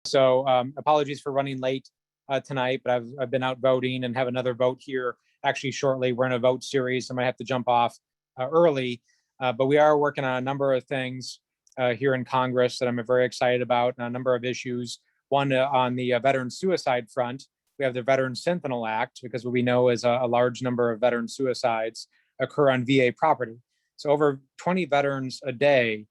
So apologies for running late tonight, but I've been out voting and have another vote here actually shortly. We're in a vote series, so I might have to jump off early, but we are working on a number of things here in Congress that I'm very excited about, and a number of issues. One on the veteran suicide front, we have the Veteran Sentinel Act, because what we know is a large number of veteran suicides occur on VA property. So over 20 veterans a day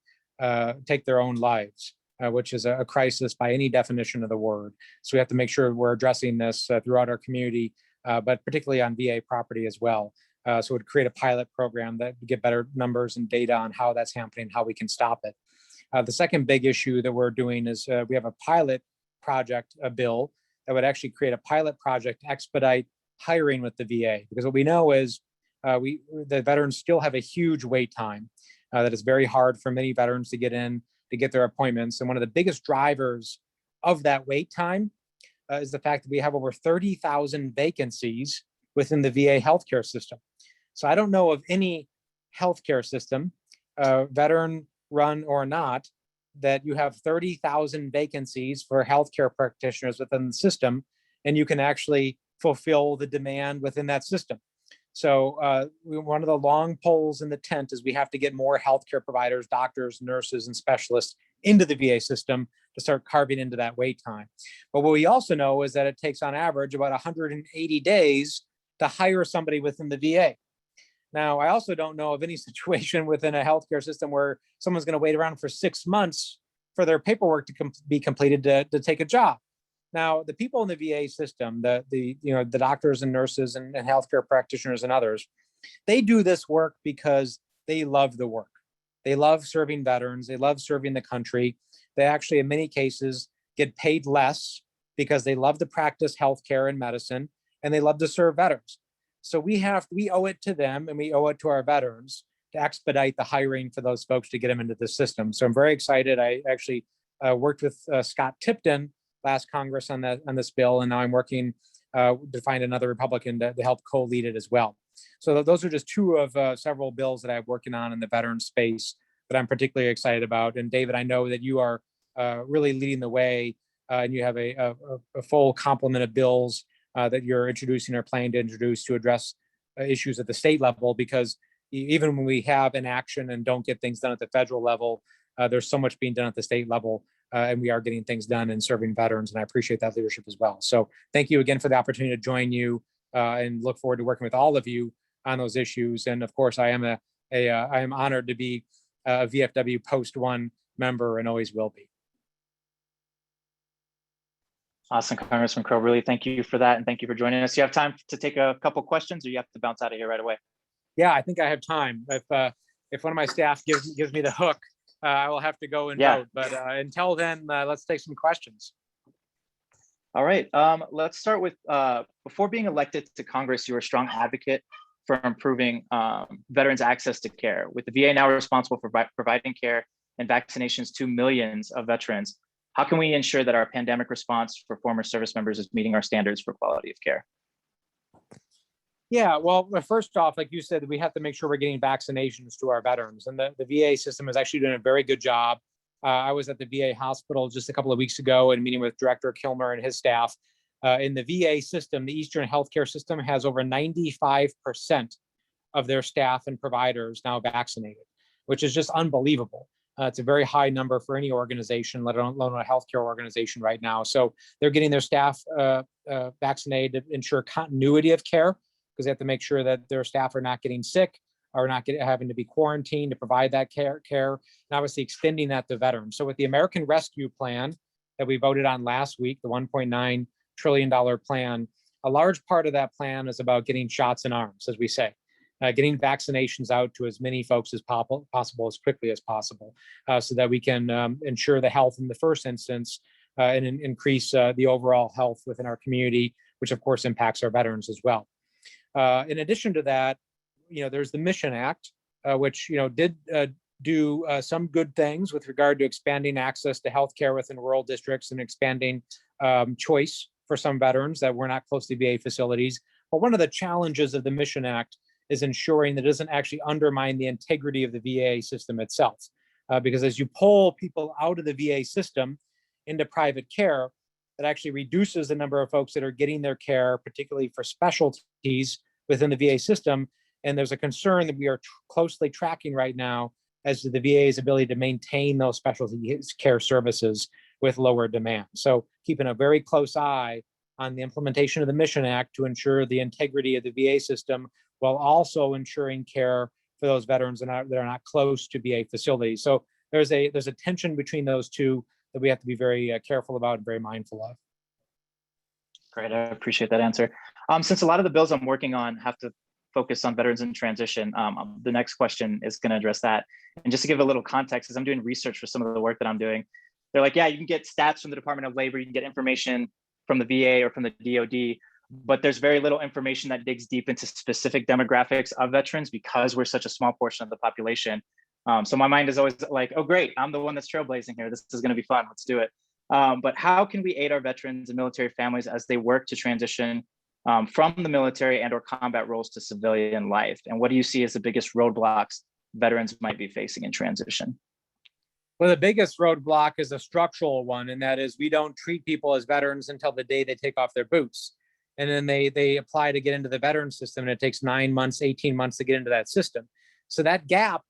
take their own lives, which is a crisis by any definition of the word. So we have to make sure we're addressing this throughout our community, but particularly on VA property as well. So it would create a pilot program that would get better numbers and data on how that's happening, how we can stop it. The second big issue that we're doing is we have a pilot project, a bill that would actually create a pilot project to expedite hiring with the VA, because what we know is the veterans still have a huge wait time that is very hard for many veterans to get in, to get their appointments. And one of the biggest drivers of that wait time is the fact that we have over 30,000 vacancies within the VA healthcare system. So I don't know of any healthcare system, veteran run or not, that you have 30,000 vacancies for healthcare practitioners within the system, and you can actually fulfill the demand within that system. So one of the long poles in the tent is we have to get more healthcare providers, doctors, nurses, and specialists into the VA system to start carving into that wait time. But what we also know is that it takes on average about 180 days to hire somebody within the VA. Now, I also don't know of any situation within a healthcare system where someone's going to wait around for 6 months for their paperwork to be completed to take a job. Now, the people in the VA system, the doctors and nurses and healthcare practitioners and others, they do this work because they love the work. They love serving veterans. They love serving the country. They actually, in many cases, get paid less because they love to practice healthcare and medicine, and they love to serve veterans. So we owe it to them, and we owe it to our veterans to expedite the hiring for those folks to get them into the system. So I'm very excited. I actually worked with Scott Tipton last Congress on this bill, and now I'm working to find another Republican to help co-lead it as well. So those are just two of several bills that I'm working on in the veteran space that I'm particularly excited about. And David, I know that you are really leading the way, and you have a full complement of bills that you're introducing or planning to introduce to address issues at the state level, because even when we have inaction and don't get things done at the federal level, there's so much being done at the state level, and we are getting things done and serving veterans, and I appreciate that leadership as well. So thank you again for the opportunity to join you, and look forward to working with all of you on those issues. And of course, I am honored to be a VFW Post 1 member and always will be. Awesome, Congressman Crow. Really, thank you for that, and thank you for joining us. You have time to take a couple questions, or you have to bounce out of here right away? Yeah, I think I have time. If one of my staff gives me the hook, I will have to go and vote. But until then, let's take some questions. All right. Let's start with, before being elected to Congress, you were a strong advocate for improving veterans' access to care. With the VA now responsible for providing care and vaccinations to millions of veterans, how can we ensure that our pandemic response for former service members is meeting our standards for quality of care? Yeah, well, first off, like you said, we have to make sure we're getting vaccinations to our veterans. And the VA system is actually doing a very good job. I was at the VA hospital just a couple of weeks ago and meeting with Director Kilmer and his staff. In the VA system, the Eastern Healthcare System has over 95% of their staff and providers now vaccinated, which is just unbelievable. It's a very high number for any organization, let alone a healthcare organization right now. So they're getting their staff vaccinated to ensure continuity of care, because they have to make sure that their staff are not getting sick or not having to be quarantined to provide that care, and obviously extending that to veterans. So with the American Rescue Plan that we voted on last week, the $1.9 trillion plan, a large part of that plan is about getting shots in arms, as we say. Getting vaccinations out to as many folks as possible as quickly as possible, so that we can ensure the health in the first instance and increase the overall health within our community, which of course impacts our veterans as well. In addition to that, there's the Mission Act, which did do some good things with regard to expanding access to healthcare within rural districts and expanding choice for some veterans that were not close to VA facilities. But one of the challenges of the Mission Act is ensuring that it doesn't actually undermine the integrity of the VA system itself. Because as you pull people out of the VA system, into private care, that actually reduces the number of folks that are getting their care, particularly for specialties within the VA system. And there's a concern that we are closely tracking right now as to the VA's ability to maintain those specialty care services with lower demand. So keeping a very close eye on the implementation of the Mission Act to ensure the integrity of the VA system, while also ensuring care for those veterans that are not close to VA facilities. So there's a tension between those two that we have to be very careful about and very mindful of. Great, I appreciate that answer. Since a lot of the bills I'm working on have to focus on veterans in transition, the next question is going to address that. And just to give a little context, as I'm doing research for some of the work that I'm doing, they're like, yeah, you can get stats from the Department of Labor, you can get information from the VA or from the DoD, but there's very little information that digs deep into specific demographics of veterans because we're such a small portion of the population. So my mind is always like, oh, great, I'm the one that's trailblazing here. This is going to be fun. Let's do it. But how can we aid our veterans and military families as they work to transition from the military and or combat roles to civilian life? And what do you see as the biggest roadblocks veterans might be facing in transition? Well, the biggest roadblock is a structural one, and that is we don't treat people as veterans until the day they take off their boots. And then they apply to get into the veteran system, and it takes 9 months, 18 months to get into that system. So that gap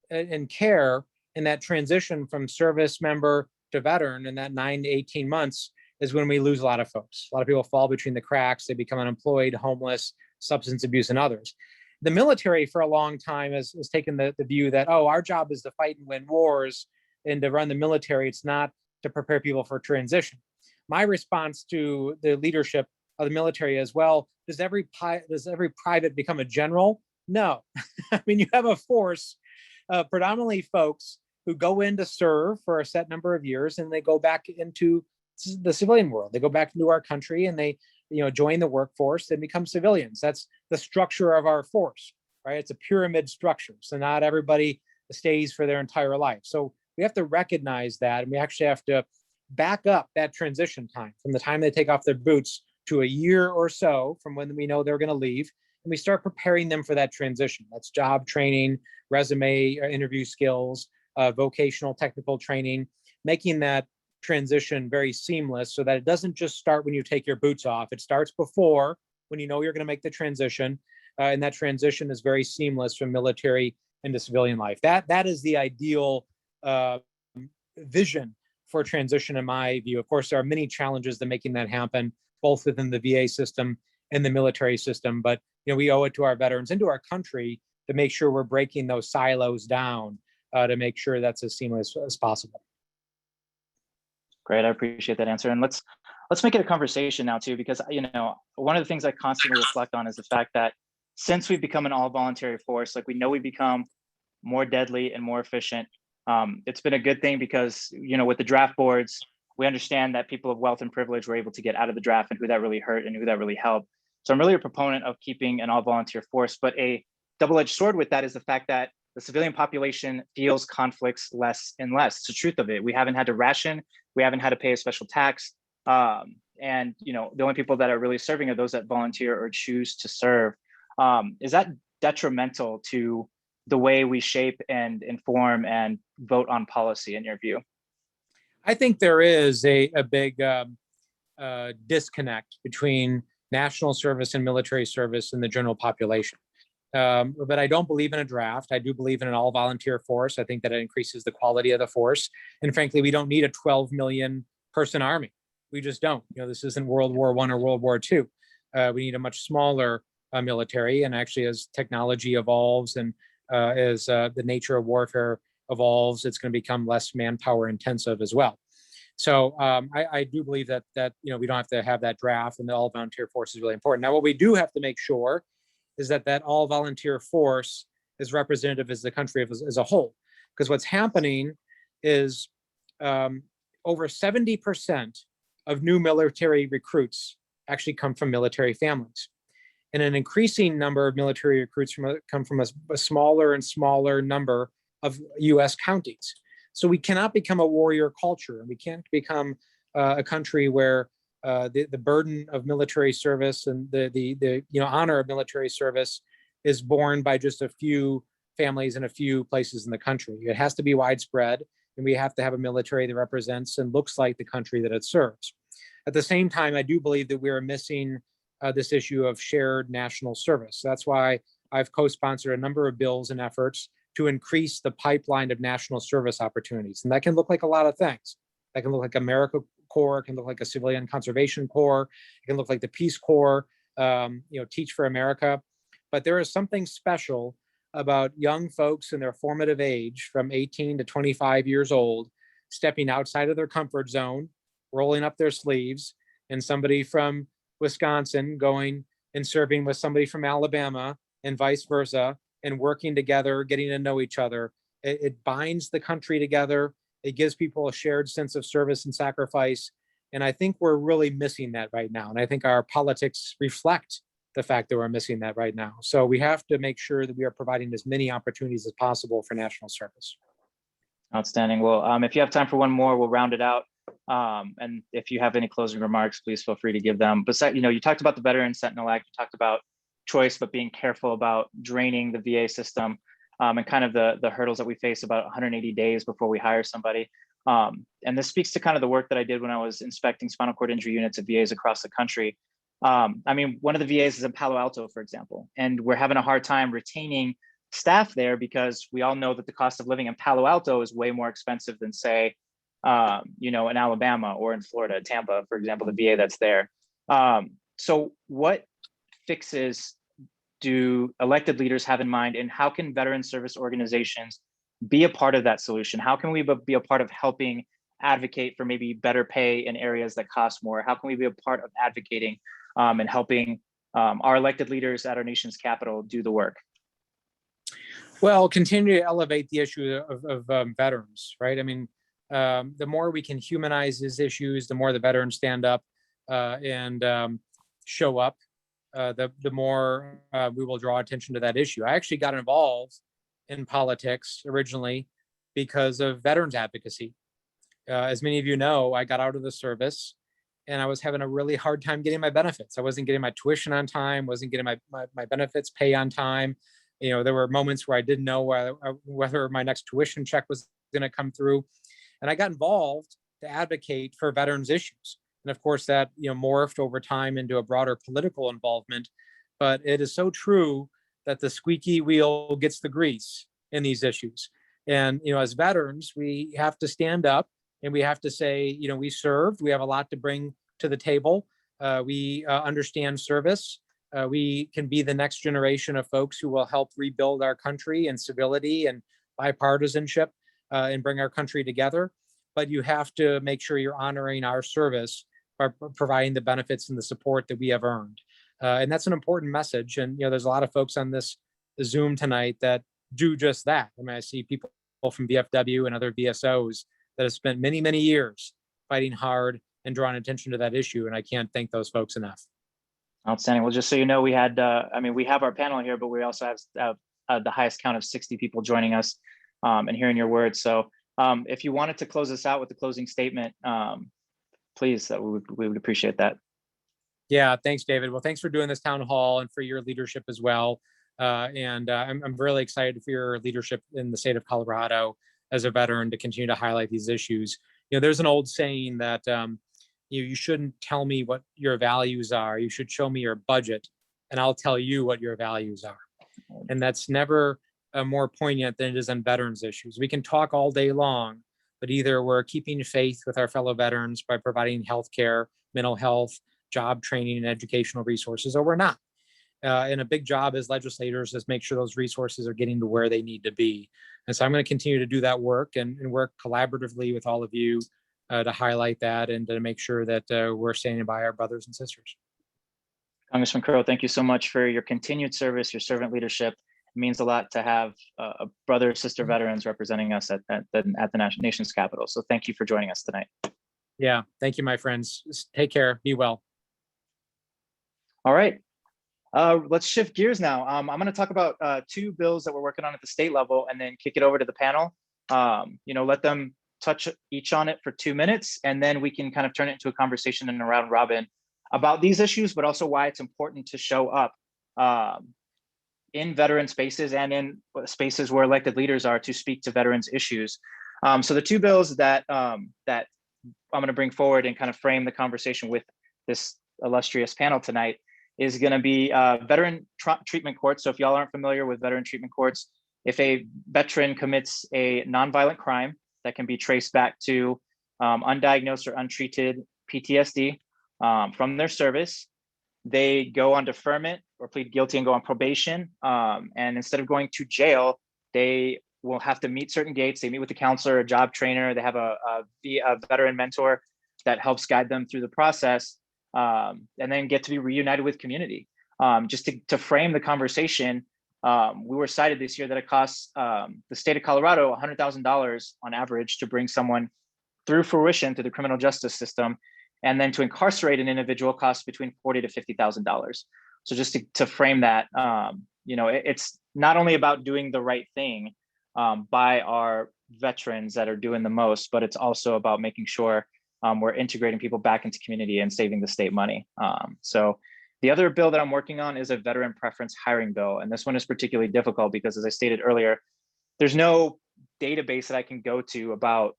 in care and that transition from service member to veteran in that 9 to 18 months is when we lose a lot of folks. A lot of people fall between the cracks. They become unemployed, homeless, substance abuse, and others. The military for a long time has taken the view that, oh, our job is to fight and win wars and to run the military. It's not to prepare people for transition. My response to the leadership of the military is, well, does every private become a general? No. I mean, you have a force, predominantly folks who go in to serve for a set number of years, and they go back into the civilian world. They go back into our country and they, join the workforce and become civilians. That's the structure of our force, right? It's a pyramid structure. So not everybody stays for their entire life. So we have to recognize that, and we actually have to back up that transition time from the time they take off their boots to a year or so from when we know they're going to leave, and we start preparing them for that transition. That's job training, resume, interview skills, vocational technical training, making that transition very seamless so that it doesn't just start when you take your boots off. It starts before, when you know you're going to make the transition, and that transition is very seamless from military into civilian life. That is the ideal vision for transition in my view. Of course, there are many challenges to making that happen, both within the VA system and the military system. But we owe it to our veterans and to our country to make sure we're breaking those silos down to make sure that's as seamless as possible. Great, I appreciate that answer. And let's make it a conversation now too, because one of the things I constantly reflect on is the fact that since we've become an all-voluntary force, like we know we become more deadly and more efficient. It's been a good thing because with the draft boards, we understand that people of wealth and privilege were able to get out of the draft and who that really hurt and who that really helped. So I'm really a proponent of keeping an all-volunteer force, but a double-edged sword with that is the fact that the civilian population feels conflicts less and less. It's the truth of it. We haven't had to ration. We haven't had to pay a special tax. And the only people that are really serving are those that volunteer or choose to serve. Is that detrimental to the way we shape and inform and vote on policy in your view? I think there is a big disconnect between national service and military service in the general population. But I don't believe in a draft. I do believe in an all-volunteer force. I think that it increases the quality of the force. And frankly, we don't need a 12 million person army. We just don't. This isn't World War I or World War II. We need a much smaller military. And actually, as technology evolves and as the nature of warfare evolves, it's going to become less manpower intensive as well. So I do believe that we don't have to have that draft, and the all-volunteer force is really important. Now, what we do have to make sure is that all-volunteer force is representative as the country as a whole. Because what's happening is over 70% of new military recruits actually come from military families. And an increasing number of military recruits come from a smaller and smaller number of US counties. So we cannot become a warrior culture, and we can't become a country where the burden of military service and the honor of military service is borne by just a few families in a few places in the country. It has to be widespread. and we have to have a military that represents and looks like the country that it serves. At the same time, I do believe that we are missing this issue of shared national service. That's why I've co-sponsored a number of bills and efforts to increase the pipeline of national service opportunities. And that can look like a lot of things. That can look like AmeriCorps, it can look like a Civilian Conservation Corps, it can look like the Peace Corps, Teach for America. But there is something special about young folks in their formative age from 18 to 25 years old, stepping outside of their comfort zone, rolling up their sleeves, and somebody from Wisconsin going and serving with somebody from Alabama and vice versa, and working together, getting to know each other. It binds the country together. It gives people a shared sense of service and sacrifice. And I think we're really missing that right now. And I think our politics reflect the fact that we're missing that right now. So we have to make sure that we are providing as many opportunities as possible for national service. Outstanding. Well, if you have time for one more, we'll round it out. And if you have any closing remarks, please feel free to give them. But you talked about the Veteran Sentinel Act, you talked about choice, but being careful about draining the VA system, and kind of the hurdles that we face about 180 days before we hire somebody. And this speaks to kind of the work that I did when I was inspecting spinal cord injury units at VAs across the country. One of the VAs is in Palo Alto, for example, and we're having a hard time retaining staff there because we all know that the cost of living in Palo Alto is way more expensive than, say, in Alabama or in Florida, Tampa, for example, the VA that's there. So what fixes do elected leaders have in mind, and how can veteran service organizations be a part of that solution? How can we be a part of helping advocate for maybe better pay in areas that cost more? How can we be a part of advocating and helping our elected leaders at our nation's capital do the work? Well, continue to elevate the issue of veterans, right? The more we can humanize these issues, the more the veterans stand up and show up, the more we will draw attention to that issue. I actually got involved in politics originally because of veterans advocacy. As many of you know, I got out of the service and I was having a really hard time getting my benefits. I wasn't getting my tuition on time, wasn't getting my benefits pay on time. There were moments where I didn't know whether my next tuition check was going to come through. And I got involved to advocate for veterans issues. And of course, that morphed over time into a broader political involvement. But it is so true that the squeaky wheel gets the grease in these issues. And as veterans, we have to stand up and we have to say, we served, we have a lot to bring to the table. We understand service. We can be the next generation of folks who will help rebuild our country in civility and bipartisanship and bring our country together. But you have to make sure you're honoring our service by providing the benefits and the support that we have earned. And that's an important message. And there's a lot of folks on this Zoom tonight that do just that. I see people from VFW and other VSOs that have spent many, many years fighting hard and drawing attention to that issue. And I can't thank those folks enough. Outstanding. Well, just so you know, we had, we have our panel here, but we also have the highest count of 60 people joining us and hearing your words. So if you wanted to close us out with the closing statement, please, we would appreciate that. Yeah, thanks, David. Well, thanks for doing this town hall and for your leadership as well. I'm really excited for your leadership in the state of Colorado as a veteran to continue to highlight these issues. There's an old saying that you shouldn't tell me what your values are. You should show me your budget and I'll tell you what your values are. And that's never more poignant than it is on veterans issues. We can talk all day long, but either we're keeping faith with our fellow veterans by providing healthcare, mental health, job training, and educational resources, or we're not. And a big job as legislators is make sure those resources are getting to where they need to be. And so I'm going to continue to do that work and work collaboratively with all of you to highlight that and to make sure that we're standing by our brothers and sisters. Congressman Crow, thank you so much for your continued service, your servant leadership. It means a lot to have a brother, sister veterans representing us at the nation's capital. So thank you for joining us tonight. Yeah, thank you, my friends. Take care. Be well. All right. Let's shift gears now. I'm going to talk about two bills that we're working on at the state level and then kick it over to the panel. Let them touch each on it for 2 minutes, and then we can kind of turn it into a conversation and a round robin about these issues, but also why it's important to show up in veteran spaces and in spaces where elected leaders are to speak to veterans issues. So the two bills that that I'm going to bring forward and kind of frame the conversation with this illustrious panel tonight is going to be veteran treatment courts. So if y'all aren't familiar with veteran treatment courts, if a veteran commits a nonviolent crime that can be traced back to undiagnosed or untreated PTSD from their service, they go on deferment or plead guilty and go on probation. And instead of going to jail, they will have to meet certain gates. They meet with a counselor, a job trainer. They have a veteran mentor that helps guide them through the process, and then get to be reunited with community. Just to frame the conversation, we were cited this year that it costs the state of Colorado $100,000 on average to bring someone through fruition through the criminal justice system, and then to incarcerate an individual costs between $40,000 to $50,000. So just to frame that, it's not only about doing the right thing by our veterans that are doing the most, but it's also about making sure we're integrating people back into community and saving the state money. So the other bill that I'm working on is a veteran preference hiring bill. And this one is particularly difficult because, as I stated earlier, there's no database that I can go to about,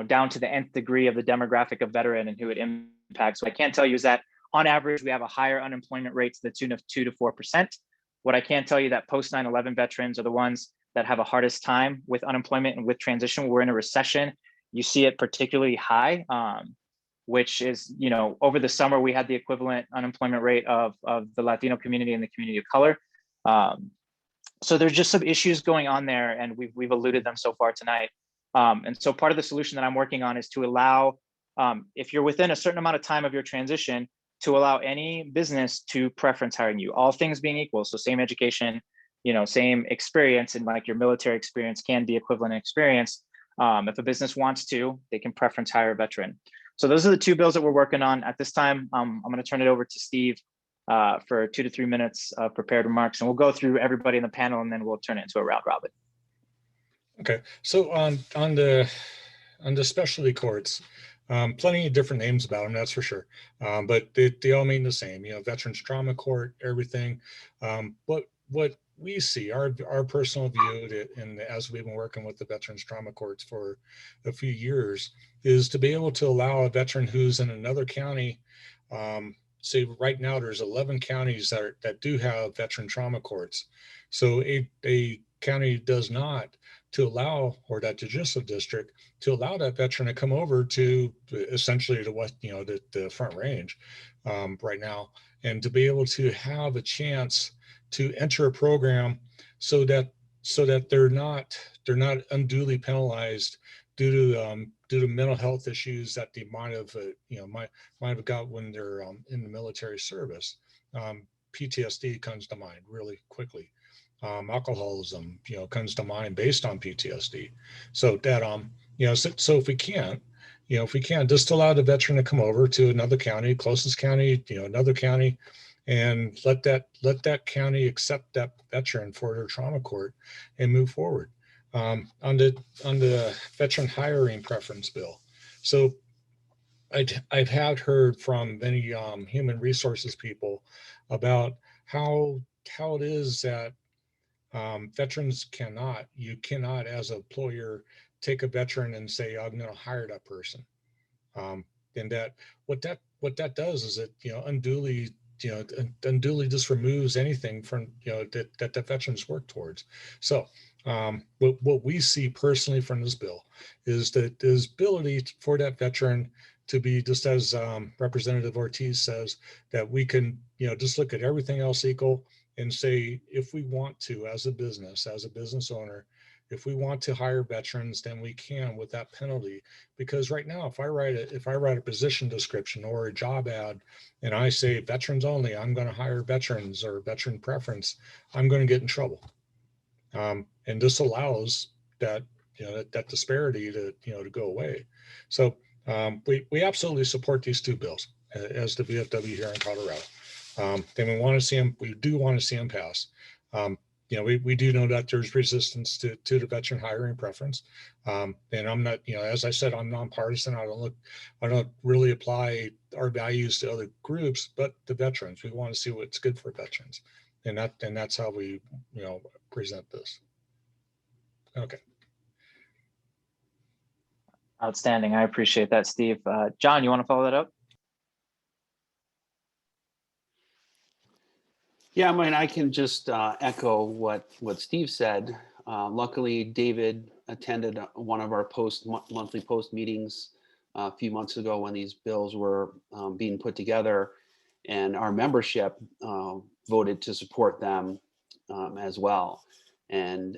down to the nth degree of the demographic of veteran and who it impacts. What I can tell you is that on average, we have a higher unemployment rate to the tune of 2 to 4%. What I can tell you that post 9/11 veterans are the ones that have a hardest time with unemployment and with transition. We're in a recession. You see it particularly high, which is, over the summer, we had the equivalent unemployment rate of the Latino community and the community of color. So there's just some issues going on there, and we've alluded them so far tonight. And so part of the solution that I'm working on is to allow, if you're within a certain amount of time of your transition, to allow any business to preference hiring you, all things being equal. So same education, same experience, and like your military experience can be equivalent experience. If a business wants to, they can preference hire a veteran. So those are the two bills that we're working on at this time. I'm going to turn it over to Steve for 2 to 3 minutes of prepared remarks, and we'll go through everybody in the panel, and then we'll turn it into a round robin. Okay, so on the specialty courts, plenty of different names about them, that's for sure. But they all mean the same, Veterans Trauma Court, everything. What we see, our personal view, and as we've been working with the Veterans Trauma Courts for a few years, is to be able to allow a veteran who's in another county, say right now there's 11 counties that do have veteran trauma courts. So a county does not to allow, or that judicial district to allow that veteran to come over to essentially the Front Range right now, and to be able to have a chance to enter a program so that they're not unduly penalized due to mental health issues that they might have got when they're in the military service. PTSD comes to mind really quickly. Alcoholism, comes to mind based on PTSD. So that, so if we can, just allow the veteran to come over to another county, closest county, another county, and let that county accept that veteran for their trauma court and move forward. On the veteran hiring preference bill. So I've had heard from many human resources people about how it is that veterans you cannot as an employer take a veteran and say, I'm going to hire that person. And that what that does is it unduly just removes anything from that the veterans work towards. So what we see personally from this bill is that the ability for that veteran to be, just as Representative Ortiz says, that we can just look at everything else equal and say, if we want to, as a business owner, if we want to hire veterans, then we can with that penalty. Because right now, if I write a position description or a job ad and I say veterans only, I'm going to hire veterans or veteran preference, I'm going to get in trouble. And this allows that that disparity to go away. So we absolutely support these two bills as the VFW here in Colorado. And we do want to see them pass. We do know that there's resistance to the veteran hiring preference. And I'm not, as I said, I'm nonpartisan. I don't really apply our values to other groups, but the veterans, we want to see what's good for veterans. And that's how we, present this. Okay. Outstanding. I appreciate that, Steve. John, you want to follow that up? Yeah, I mean, I can just echo what Steve said. Luckily, David attended one of our monthly post meetings a few months ago when these bills were being put together, and our membership voted to support them as well. And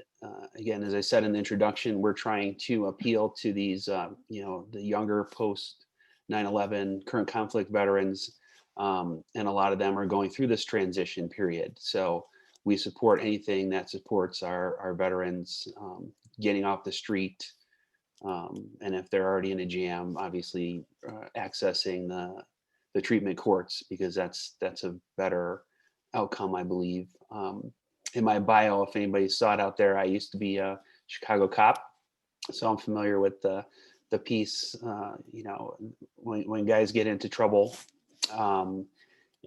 again, as I said in the introduction, we're trying to appeal to these, you know, the younger post 9/11 current conflict veterans. And a lot of them are going through this transition period. So we support anything that supports our veterans getting off the street. And if they're already in a jam, obviously accessing the treatment courts, because that's a better outcome, I believe. In my bio, if anybody saw it out there, I used to be a Chicago cop. So I'm familiar with the piece, you know, when guys get into trouble.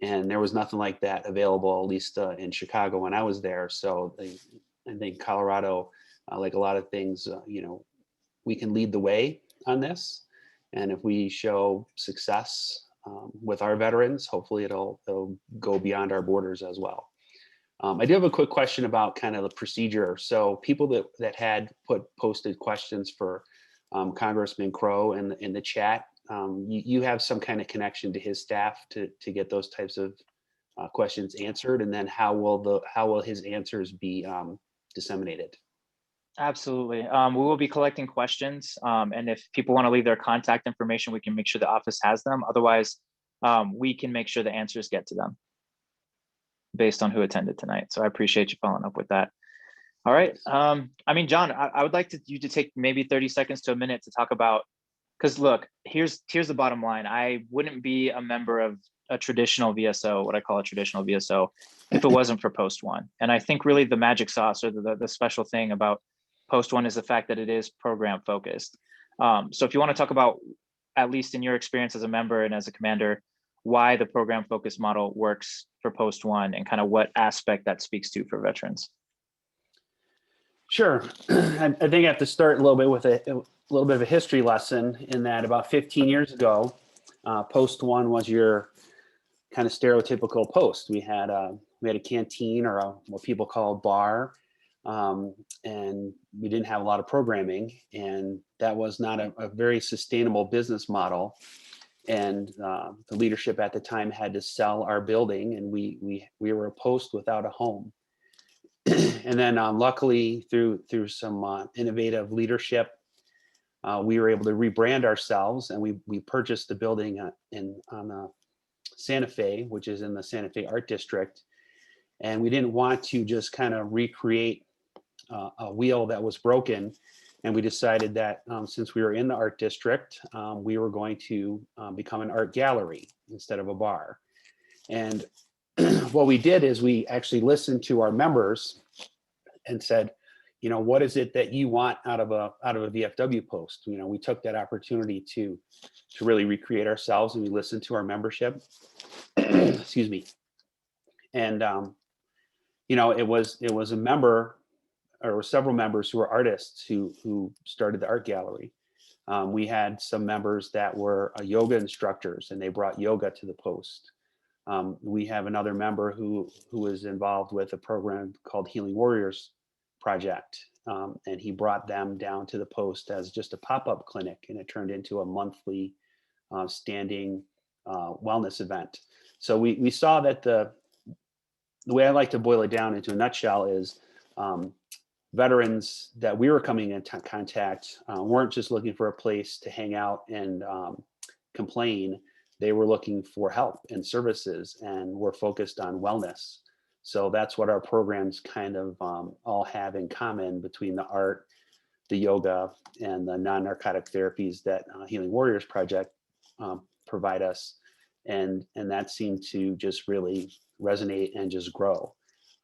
And there was nothing like that available, at least in Chicago when I was there. So I think Colorado, like a lot of things, you know, we can lead the way on this. And if we show success with our veterans, hopefully it'll go beyond our borders as well. I do have a quick question about kind of the procedure. So people that had posted questions for Congressman Crow in the chat, you have some kind of connection to his staff to get those types of questions answered, and then how will his answers be disseminated? Absolutely. We will be collecting questions, and if people want to leave their contact information, we can make sure the office has them. Otherwise, we can make sure the answers get to them based on who attended tonight. So I appreciate you following up with that. All right. I mean, John, I would like you to take maybe 30 seconds to a minute to talk about, because look, here's the bottom line. I wouldn't be a member of a traditional VSO, what I call a traditional VSO, if it wasn't for Post One. And I think really the magic sauce or the special thing about Post One is the fact that it is program focused. So if you want to talk about, at least in your experience as a member and as a commander, why the program focused model works for Post One and kind of what aspect that speaks to for veterans. Sure. I think I have to start a little bit with a little bit of a history lesson, in that about 15 years ago, Post One was your kind of stereotypical post. We had a canteen, or what people call a bar, and we didn't have a lot of programming, and that was not a very sustainable business model. And the leadership at the time had to sell our building, and we were a post without a home. And then luckily through some innovative leadership, we were able to rebrand ourselves, and we purchased the building on Santa Fe, which is in the Santa Fe Art District. And we didn't want to just kind of recreate a wheel that was broken. And we decided that since we were in the art district, we were going to become an art gallery instead of a bar. And what we did is we actually listened to our members and said, you know, what is it that you want out of a VFW post? You know, we took that opportunity to really recreate ourselves, and we listened to our membership. Excuse me. And you know, it was a member, or several members who were artists who started the art gallery. We had some members that were yoga instructors, and they brought yoga to the post. We have another member who is involved with a program called Healing Warriors Project, and he brought them down to the post as just a pop-up clinic, and it turned into a monthly standing wellness event. So we saw that the way I like to boil it down into a nutshell is veterans that we were coming into contact weren't just looking for a place to hang out and complain. They were looking for help and services, and we're focused on wellness. So that's what our programs kind of all have in common, between the art, the yoga, and the non-narcotic therapies that Healing Warriors Project provide us. And that seemed to just really resonate and just grow.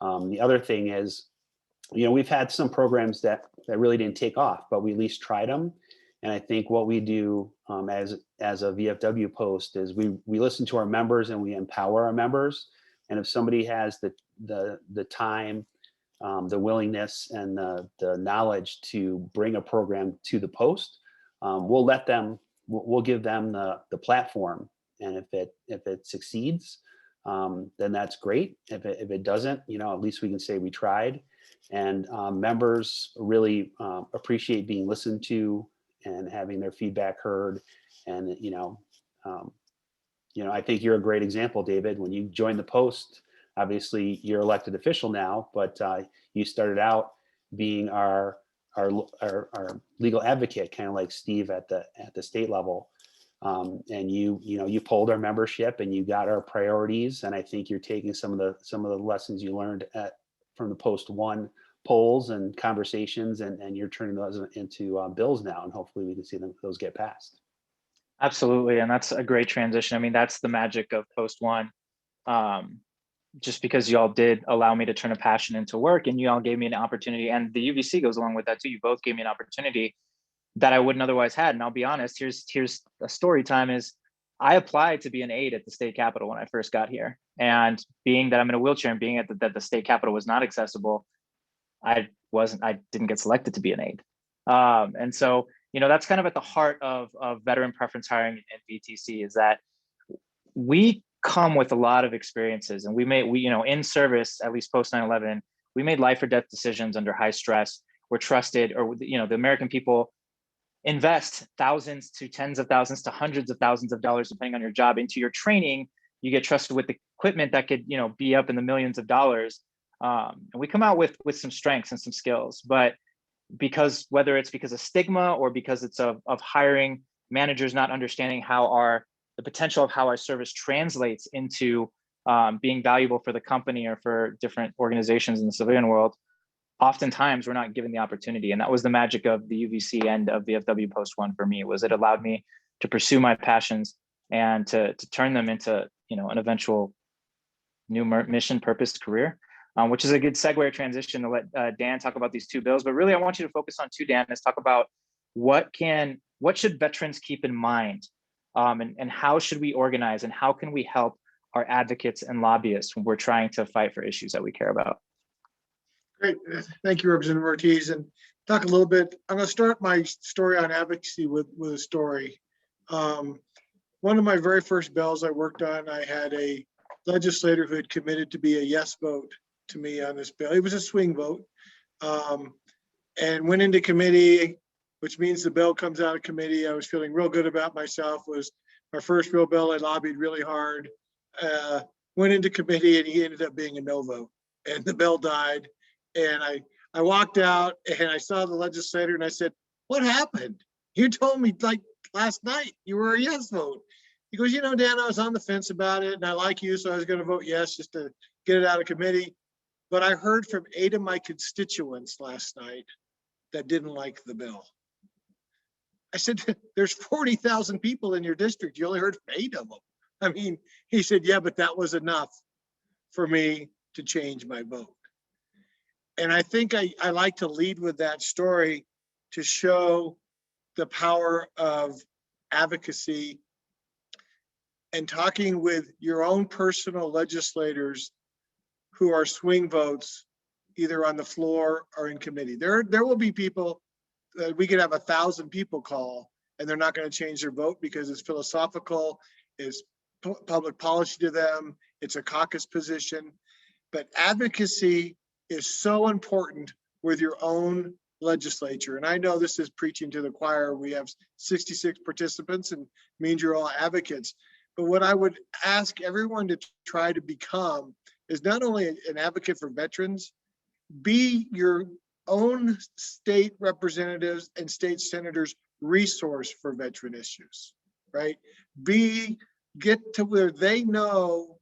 The other thing is, you know, we've had some programs that really didn't take off, but we at least tried them. And I think what we do as a VFW post is we listen to our members and we empower our members. And if somebody has the time, the willingness, and the knowledge to bring a program to the post, we'll let them, we'll give them the platform. And if it succeeds, then that's great. If it doesn't, at least we can say we tried. And members really appreciate being listened to and having their feedback heard. And I think you're a great example, David. When you joined the Post, obviously you're elected official now, but you started out being our legal advocate, kind of like Steve at the state level. And you polled our membership and you got our priorities. And I think you're taking some of the lessons you learned from the Post 1 polls and conversations, and you're turning those into bills now. And hopefully we can see those get passed. Absolutely. And that's a great transition. I mean, that's the magic of Post 1. Just because y'all did allow me to turn a passion into work, and you all gave me an opportunity, and the UVC goes along with that too. You both gave me an opportunity that I wouldn't otherwise had. And I'll be honest, here's a story time is I applied to be an aide at the state capitol when I first got here. And being that I'm in a wheelchair and being that the state capitol was not accessible, I didn't get selected to be an aide. And so, that's kind of at the heart of veteran preference hiring and VTC, is that we come with a lot of experiences, and we in service, at least post 9/11, we made life or death decisions under high stress. We're trusted, or the American people invest thousands to tens of thousands to hundreds of thousands of dollars, depending on your job, into your training. You get trusted with equipment that could, be up in the millions of dollars. And we come out with some strengths and some skills, but whether it's because of stigma or because it's of hiring managers not understanding the potential of how our service translates into being valuable for the company or for different organizations in the civilian world, oftentimes we're not given the opportunity. And that was the magic of the UVC end of VFW Post 1 for me, was it allowed me to pursue my passions and to turn them into, an eventual new mission, purpose, career, which is a good segue or transition to let Dan talk about these two bills. But really, I want you to focus on two, Dan, is talk about what should veterans keep in mind, and how should we organize, and how can we help our advocates and lobbyists when we're trying to fight for issues that we care about. Great. Thank you, Representative Ortiz. And talk a little bit, I'm going to start my story on advocacy with a story. One of my very first bills I worked on, I had a legislator who had committed to be a yes vote to me on this bill. It was a swing vote, and went into committee, which means the bill comes out of committee. I was feeling real good about myself. It was my first real bill. I lobbied really hard. Went into committee, and he ended up being a no vote, and the bill died. And I walked out and I saw the legislator and I said, "What happened? You told me like last night you were a yes vote." He goes, "Dan, I was on the fence about it and I like you, so I was going to vote yes just to get it out of committee. But I heard from 8 of my constituents last night that didn't like the bill." I said, "There's 40,000 people in your district. You only heard from 8 of them." I mean, he said, "Yeah, but that was enough for me to change my vote." And I think I like to lead with that story to show the power of advocacy and talking with your own personal legislators who are swing votes, either on the floor or in committee. There will be people that we could have 1,000 people call and they're not going to change their vote because it's philosophical, it's public policy to them, it's a caucus position. But advocacy is so important with your own legislature. And I know this is preaching to the choir. We have 66 participants and means you're all advocates. But what I would ask everyone to try to become is not only an advocate for veterans, be your own state representatives and state senators' resource for veteran issues, right? Get to where they know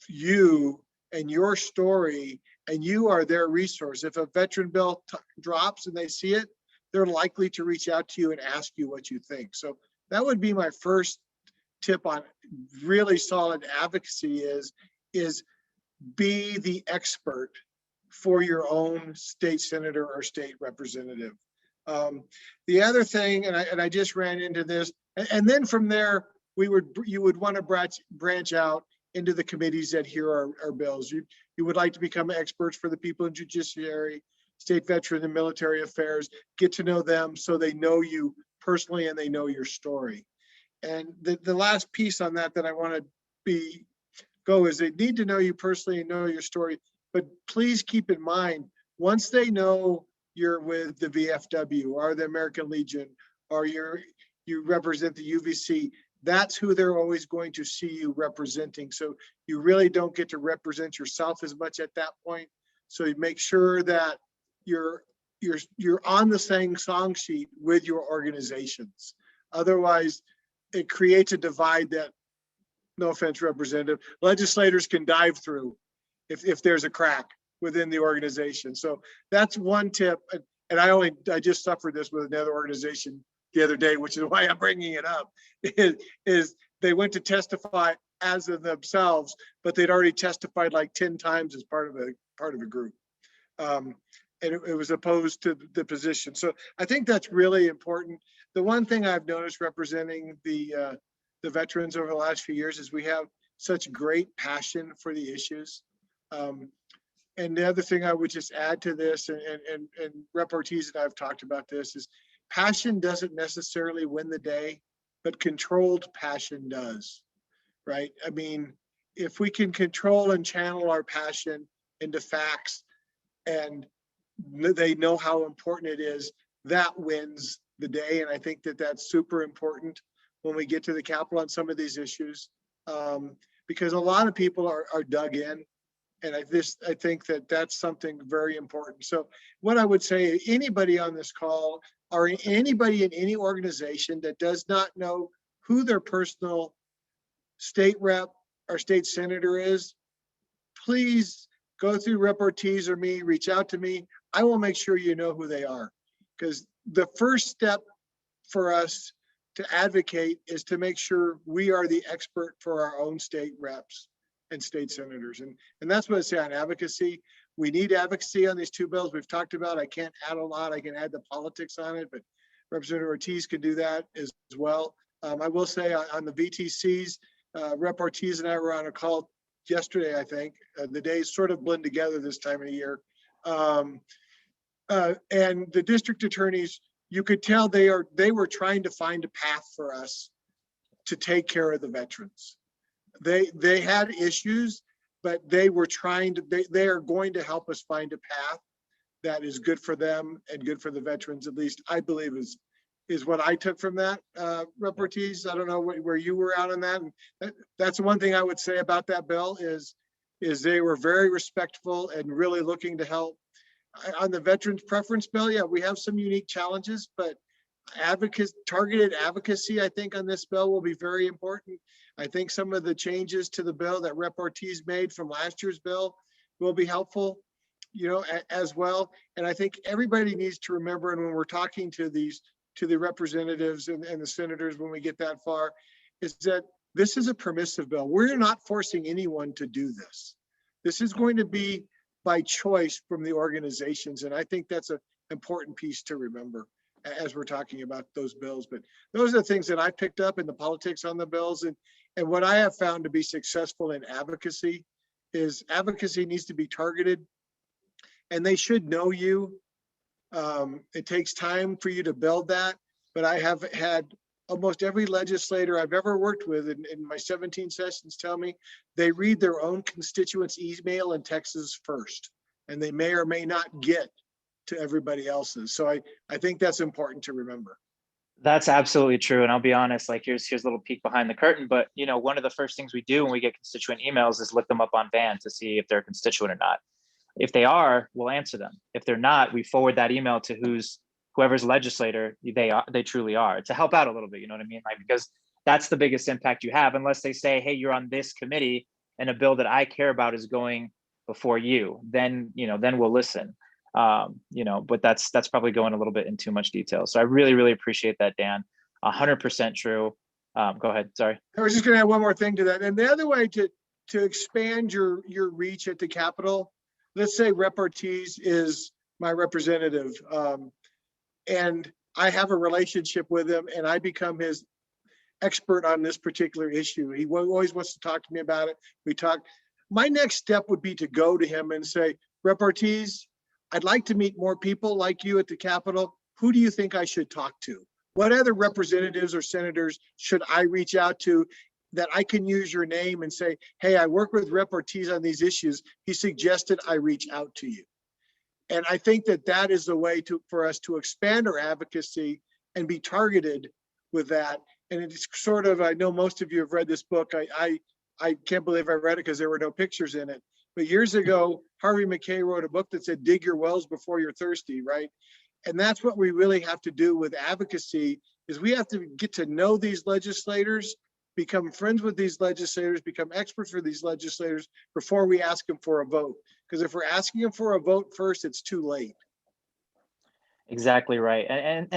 you and your story, and you are their resource. If a veteran bill drops and they see it, they're likely to reach out to you and ask you what you think. So that would be my first tip on really solid advocacy is be the expert for your own state senator or state representative. The other thing, and I just ran into this, and then from there, you would want to branch out into the committees that hear our bills. You would like to become experts for the people in judiciary, state veteran and military affairs, get to know them so they know you personally and they know your story. And the last piece on that I want to go is they need to know you personally and know your story. But please keep in mind, once they know you're with the VFW or the American Legion, or you represent the UVC, that's who they're always going to see you representing. So you really don't get to represent yourself as much at that point. So you make sure that you're on the same song sheet with your organizations. Otherwise, it creates a divide that, no offense, Representative, legislators can dive through if there's a crack within the organization. So that's one tip. And I just suffered this with another organization the other day, which is why I'm bringing it up, is they went to testify as of themselves, but they'd already testified like 10 times as part of a group. And it was opposed to the position. So I think that's really important. The one thing I've noticed representing the veterans over the last few years is we have such great passion for the issues. And the other thing I would just add to this, and Rep. Ortiz and I have talked about this, is passion doesn't necessarily win the day, but controlled passion does, right? I mean, if we can control and channel our passion into facts and they know how important it is, that wins the day. And I think that that's super important when we get to the Capitol on some of these issues, because a lot of people are dug in. And I think that that's something very important. So what I would say, anybody on this call or anybody in any organization that does not know who their personal state rep or state senator is, please go through Rep. Ortiz or me, reach out to me. I will make sure you know who they are. Because the first step for us to advocate is to make sure we are the expert for our own state reps and state senators. And that's what I say on advocacy. We need advocacy on these two bills we've talked about. I can't add a lot. I can add the politics on it, but Representative Ortiz can do that as well. I will say on the VTCs, Rep. Ortiz and I were on a call yesterday, I think. The days sort of blend together this time of the year. And the district attorneys, you could tell they were trying to find a path for us to take care of the veterans. They had issues, but they were trying to, they are going to help us find a path that is good for them and good for the veterans, at least I believe is what I took from that. Rep. Ortiz, I don't know where you were out on that. And that's one thing I would say about that bill is they were very respectful and really looking to help. On the veterans preference bill, yeah, we have some unique challenges, but targeted advocacy, I think, on this bill will be very important. I think some of the changes to the bill that Rep. Ortiz made from last year's bill will be helpful, as well. And I think everybody needs to remember, and when we're talking to the representatives and the senators, when we get that far, is that this is a permissive bill. We're not forcing anyone to do this. This is going to be by choice from the organizations. And I think that's an important piece to remember as we're talking about those bills. But those are the things that I picked up in the politics on the bills. And what I have found to be successful in advocacy is advocacy needs to be targeted and they should know you. It takes time for you to build that, but I have had almost every legislator I've ever worked with in my 17 sessions tell me they read their own constituents' email and texts first, and they may or may not get to everybody else's. So I think that's important to remember. That's absolutely true. And I'll be honest, like here's a little peek behind the curtain, but one of the first things we do when we get constituent emails is look them up on VAN to see if they're a constituent or not. If they are, we'll answer them. If they're not, we forward that email to whoever's legislator they truly are, to help out a little bit, you know what I mean? Like, because that's the biggest impact you have, unless they say, hey, you're on this committee and a bill that I care about is going before you, then we'll listen. But that's probably going a little bit in too much detail. So I really, really appreciate that, Dan. 100% true. Go ahead. Sorry. I was just going to add one more thing to that. And the other way to expand your reach at the Capitol, let's say Rep. Ortiz is my representative, and I have a relationship with him and I become his expert on this particular issue. He always wants to talk to me about it. We talk. My next step would be to go to him and say, Rep. Ortiz, I'd like to meet more people like you at the Capitol. Who do you think I should talk to? what other representatives or senators should I reach out to that I can use your name and say, hey, I work with Rep. Ortiz on these issues. He suggested I reach out to you. And I think that that is the way for us to expand our advocacy and be targeted with that. And it's sort of, I know most of you have read this book. I can't believe I read it because there were no pictures in it. But years ago, Harvey McKay wrote a book that said, dig your wells before you're thirsty, right? And that's what we really have to do with advocacy, is we have to get to know these legislators, become friends with these legislators, become experts for these legislators before we ask them for a vote. Because if we're asking them for a vote first, it's too late. Exactly right. And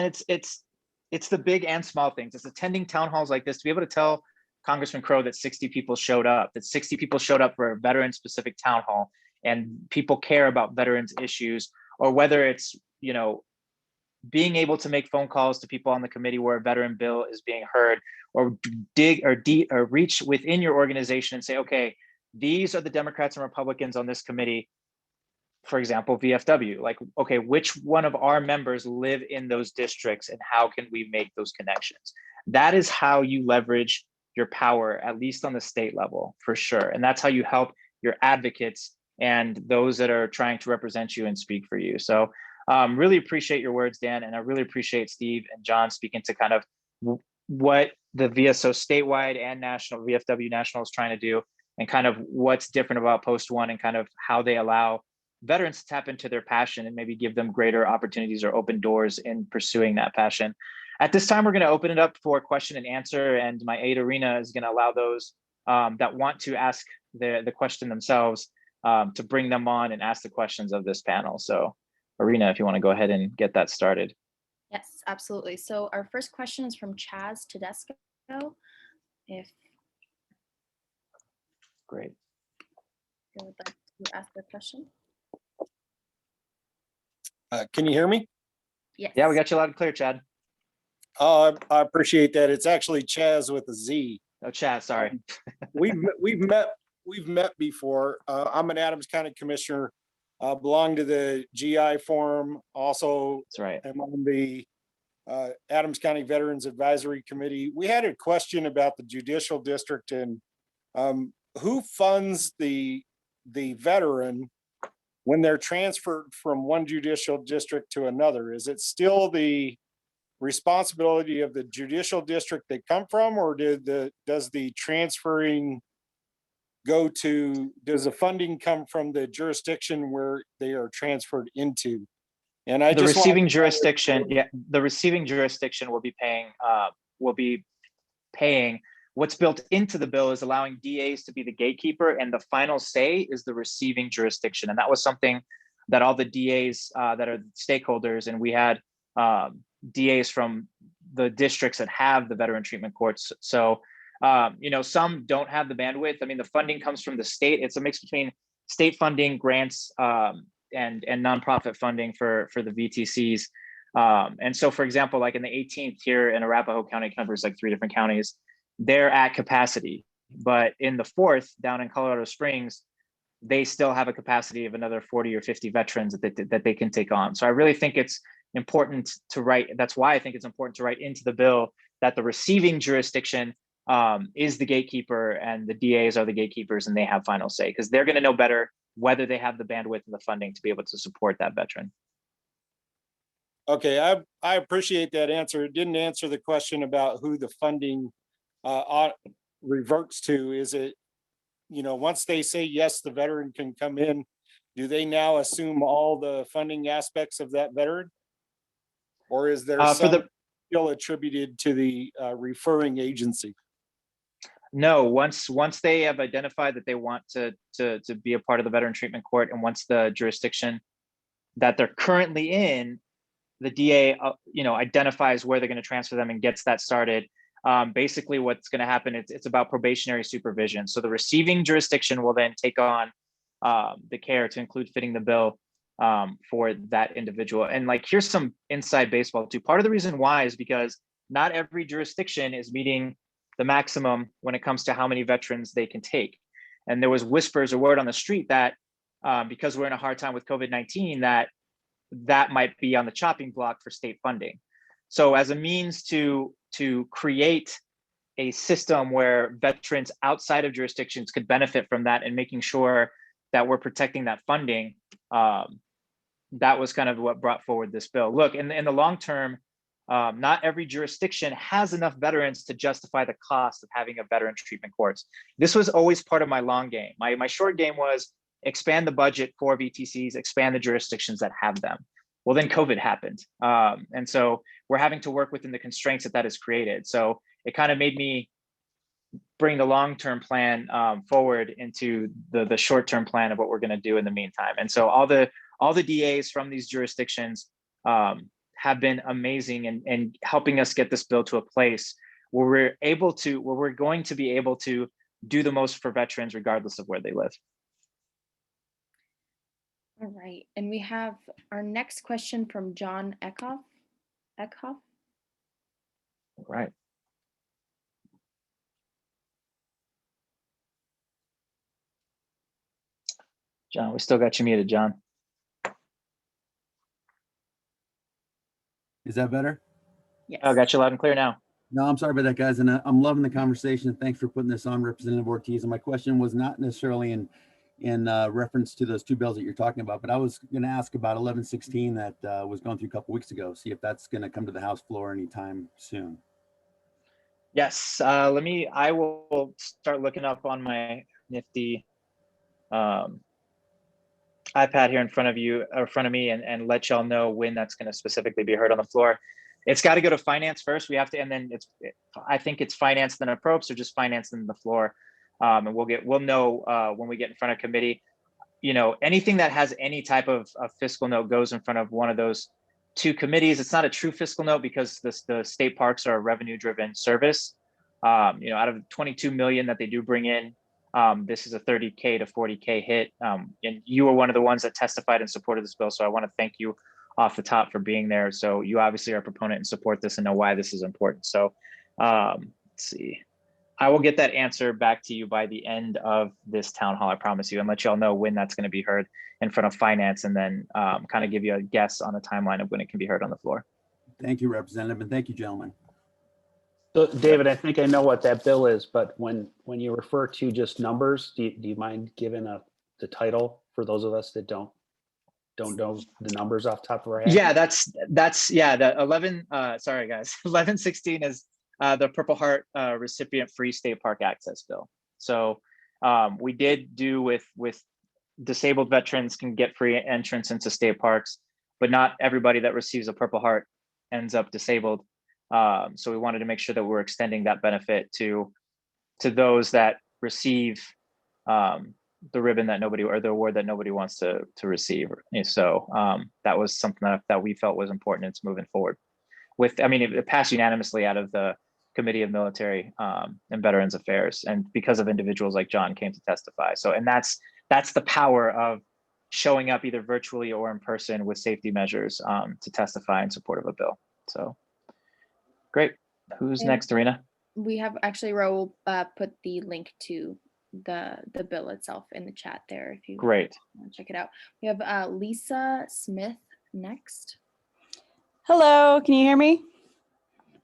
it's the big and small things. It's attending town halls like this to be able to tell Congressman Crow that 60 people showed up, that 60 people showed up for a veteran specific town hall, and people care about veterans issues, or whether it's, you know, being able to make phone calls to people on the committee where a veteran bill is being heard, or or reach within your organization and say, okay, these are the Democrats and Republicans on this committee. For example, VFW, like, okay, which one of our members live in those districts and how can we make those connections? That is how you leverage your power, at least on the state level, for sure. And that's how you help your advocates and those that are trying to represent you and speak for you. So really appreciate your words, Dan, and I really appreciate Steve and John speaking to kind of what the VSO statewide and national, VFW national, is trying to do, and kind of what's different about Post 1 and kind of how they allow veterans to tap into their passion and maybe give them greater opportunities or open doors in pursuing that passion. At this time, we're going to open it up for question and answer, and my aide Arena is going to allow those that want to ask the question themselves to bring them on and ask the questions of this panel. So Arena, if you want to go ahead and get that started. Yes, absolutely. So our first question is from Chaz Tedesco. If Great. you would like to ask the question. Can you hear me? Yes. Yeah, we got you loud and clear, Chad. I appreciate that. It's actually Chaz with a Z. Oh, Chad, sorry. We've met before. I'm an Adams County Commissioner. Belong to the GI Forum. Also, That's right. I'm on the Adams County Veterans Advisory Committee. We had a question about the judicial district and who funds the veteran when they're transferred from one judicial district to another. Is it still the responsibility of the judicial district they come from, or does the transferring does the funding come from the jurisdiction where they are transferred into? And I The just receiving jurisdiction, yeah, the receiving jurisdiction will be paying. What's built into the bill is allowing DAs to be the gatekeeper, and the final say is the receiving jurisdiction. And that was something that all the DAs that are stakeholders, and we had DAs from the districts that have the veteran treatment courts. So, you know, some don't have the bandwidth. I mean, the funding comes from the state. It's a mix between state funding, grants, and nonprofit funding for the VTCs. And so, for example, like in the 18th here in Arapahoe County, covers like 3 different counties, they're at capacity. But in the 4th, down in Colorado Springs, they still have a capacity of another 40 or 50 veterans that they can take on. So I really think it's important to write. That's why I think it's important to write into the bill that the receiving jurisdiction is the gatekeeper, and the DAs are the gatekeepers, and they have final say, because they're going to know better whether they have the bandwidth and the funding to be able to support that veteran. Okay, I appreciate that answer. It didn't answer the question about who the funding reverts to. Is it, you know, once they say yes, the veteran can come in, do they now assume all the funding aspects of that veteran? Or is there some still attributed to the referring agency? No, once they have identified that they want to be a part of the veteran treatment court, and once the jurisdiction that they're currently in, the DA identifies where they're going to transfer them and gets that started. Basically what's going to happen, it's about probationary supervision. So the receiving jurisdiction will then take on the care to include fitting the bill for that individual. And like, here's some inside baseball too. Part of the reason why is because not every jurisdiction is meeting the maximum when it comes to how many veterans they can take. And there was whispers or word on the street that because we're in a hard time with COVID-19, that might be on the chopping block for state funding. So as a means to create a system where veterans outside of jurisdictions could benefit from that and making sure that we're protecting that funding, that was kind of what brought forward this bill. Look, in the long term, not every jurisdiction has enough veterans to justify the cost of having a veteran treatment courts. This was always part of my long game. My short game was expand the budget for VTCs, expand the jurisdictions that have them. Well, then COVID happened. And so we're having to work within the constraints that has created. So it kind of made me bring the long-term plan forward into the short-term plan of what we're going to do in the meantime. And so all the DAs from these jurisdictions have been amazing in helping us get this bill to a place where we're going to be able to do the most for veterans regardless of where they live. All right, and we have our next question from John Eckhoff. All right. John, we still got you muted, John. Is that better? Yes. Oh, got you loud and clear now. No, I'm sorry about that, guys. And I'm loving the conversation. Thanks for putting this on, Representative Ortiz. And my question was not necessarily in reference to those two bills that you're talking about, but I was going to ask about 1116 that was going through a couple weeks ago. See if that's going to come to the House floor anytime soon. Yes, I will start looking up on my nifty iPad here in front of me and let y'all know when that's going to specifically be heard on the floor. It's got to go to finance first. We have to, and then I think it's finance then appropriates, or just finance then the floor. And we'll know when we get in front of committee. You know, anything that has any type of fiscal note goes in front of one of those two committees. It's not a true fiscal note because the state parks are a revenue-driven service. You know, out of 22 million that they do bring in, this is a 30K to 40K hit. And you were one of the ones that testified in support of this bill. So I want to thank you off the top for being there. So you obviously are a proponent and support this and know why this is important. So let's see. I will get that answer back to you by the end of this town hall, I promise you, and let y'all know when that's going to be heard in front of finance, and then kind of give you a guess on the timeline of when it can be heard on the floor. Thank you, Representative, and thank you, gentlemen. So David, I think I know what that bill is, but when you refer to just numbers, do you mind giving the title for those of us that don't know the numbers off the top of our head? Yeah, that's the 11. Sorry guys, 1116 is the Purple Heart recipient free state park access bill. So we did do with disabled veterans can get free entrance into state parks, but not everybody that receives a Purple Heart ends up disabled. So we wanted to make sure that we're extending that benefit to those that receive the ribbon that nobody, or the award that nobody wants to receive. So that was something that we felt was important. It's moving forward. I mean, it passed unanimously out of the Committee of Military and Veterans Affairs, and because of individuals like John came to testify. So, and that's the power of showing up either virtually or in person with safety measures to testify in support of a bill. So great. Who's next, Arena? We have actually Raul put the link to the bill itself in the chat there if you Great. want to check it out. We have Lisa Smith next. Hello, can you hear me?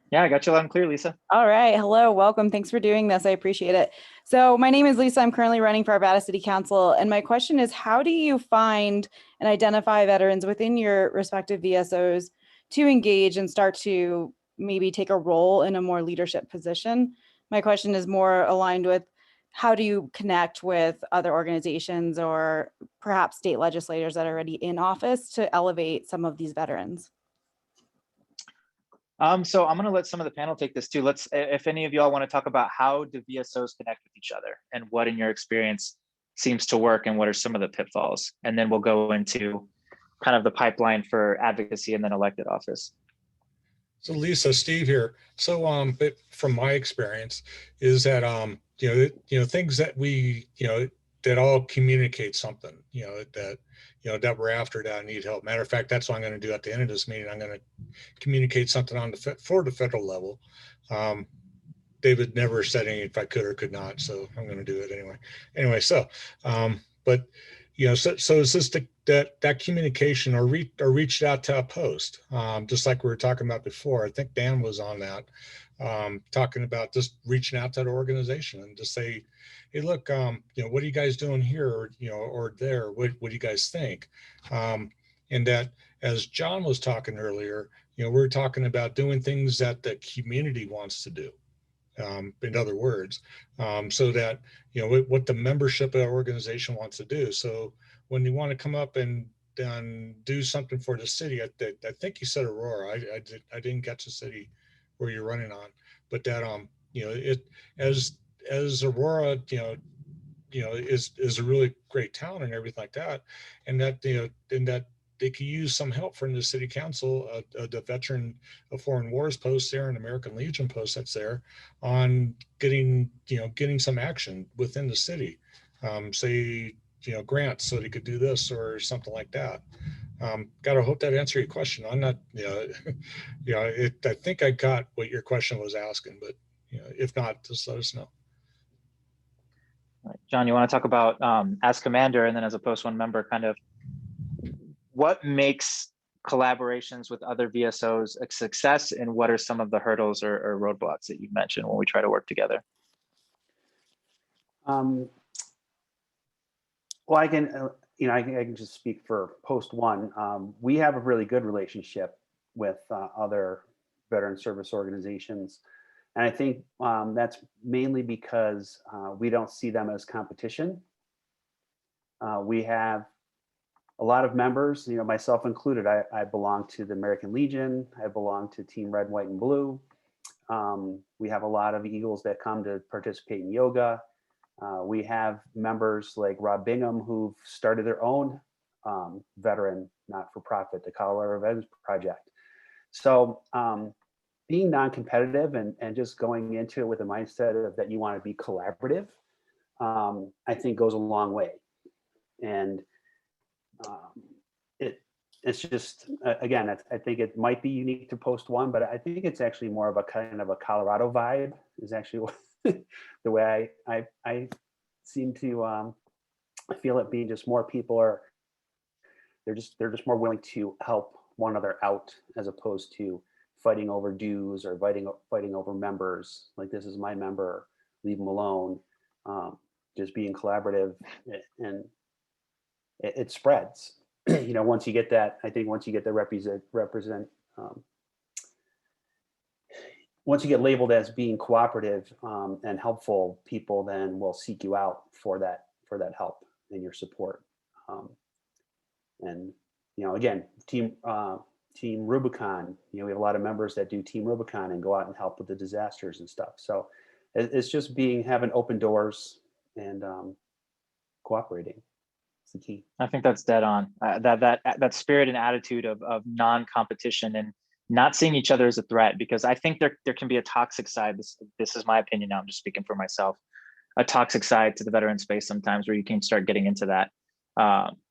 Yeah, I got you loud and clear, Lisa. All right, hello, welcome. Thanks for doing this. I appreciate it. So my name is Lisa. I'm currently running for Arvada City Council. And my question is, how do you find and identify veterans within your respective VSOs to engage and start to maybe take a role in a more leadership position? My question is more aligned with, how do you connect with other organizations or perhaps state legislators that are already in office to elevate some of these veterans? So I'm going to let some of the panel take this too. If any of y'all want to talk about how do VSOs connect with each other and what in your experience seems to work and what are some of the pitfalls, and then we'll go into kind of the pipeline for advocacy and then elected office. So Lisa, Steve here. So but from my experience is that things that we that all communicate something that we're after, that need help. Matter of fact, that's what I'm going to do at the end of this meeting. I'm going to communicate something for the federal level. David never said anything if I could or could not, so I'm going to do it anyway. So but So is this that communication or reached out to a post, just like we were talking about before? I think Dan was on that, talking about just reaching out to that organization and just say, hey, look, what are you guys doing here, or, or there? What do you guys think? And that, as John was talking earlier, we're talking about doing things that the community wants to do. In other words, so that, what the membership of the organization wants to do. So when you want to come up and do something for the city, I think you said Aurora. I didn't catch the city where you're running on, but that, it as Aurora, is a really great town and everything like that. And that, and that they could use some help from the city council, the veteran of foreign wars post there and American Legion post that's there, on getting some action within the city, say, grants so they could do this or something like that. Gotta hope that answered your question. I'm not, I think I got what your question was asking, but if not, just let us know. John, you want to talk about as commander and then as a post one member, kind of what makes collaborations with other VSOs a success, and what are some of the hurdles or roadblocks that you mentioned when we try to work together? Well, I can, I can just speak for post one. We have a really good relationship with other veteran service organizations. And I think that's mainly because we don't see them as competition. We have a lot of members, myself included. I belong to the American Legion. I belong to Team Red, White, and Blue. We have a lot of Eagles that come to participate in yoga. We have members like Rob Bingham who've started their own veteran not-for-profit, the Colorado Veterans Project. So being non-competitive and just going into it with a mindset of that you want to be collaborative, I think goes a long way. And it's just, again, I think it might be unique to post one, but I think it's actually more of a kind of a Colorado vibe is actually the way I seem to feel it, being just more people they're just more willing to help one another out, as opposed to fighting over dues or fighting over members. Like, this is my member, leave them alone. Just being collaborative, and it spreads. Once you get that, I think once you get the once you get labeled as being cooperative and helpful, people then will seek you out for that help and your support. And again, Team Rubicon, we have a lot of members that do Team Rubicon and go out and help with the disasters and stuff. So it's just having open doors and cooperating. It's the key. I think that's dead on. That spirit and attitude of non-competition and not seeing each other as a threat, because I think there can be a toxic side. This is my opinion now, I'm just speaking for myself, a toxic side to the veteran space sometimes, where you can start getting into that.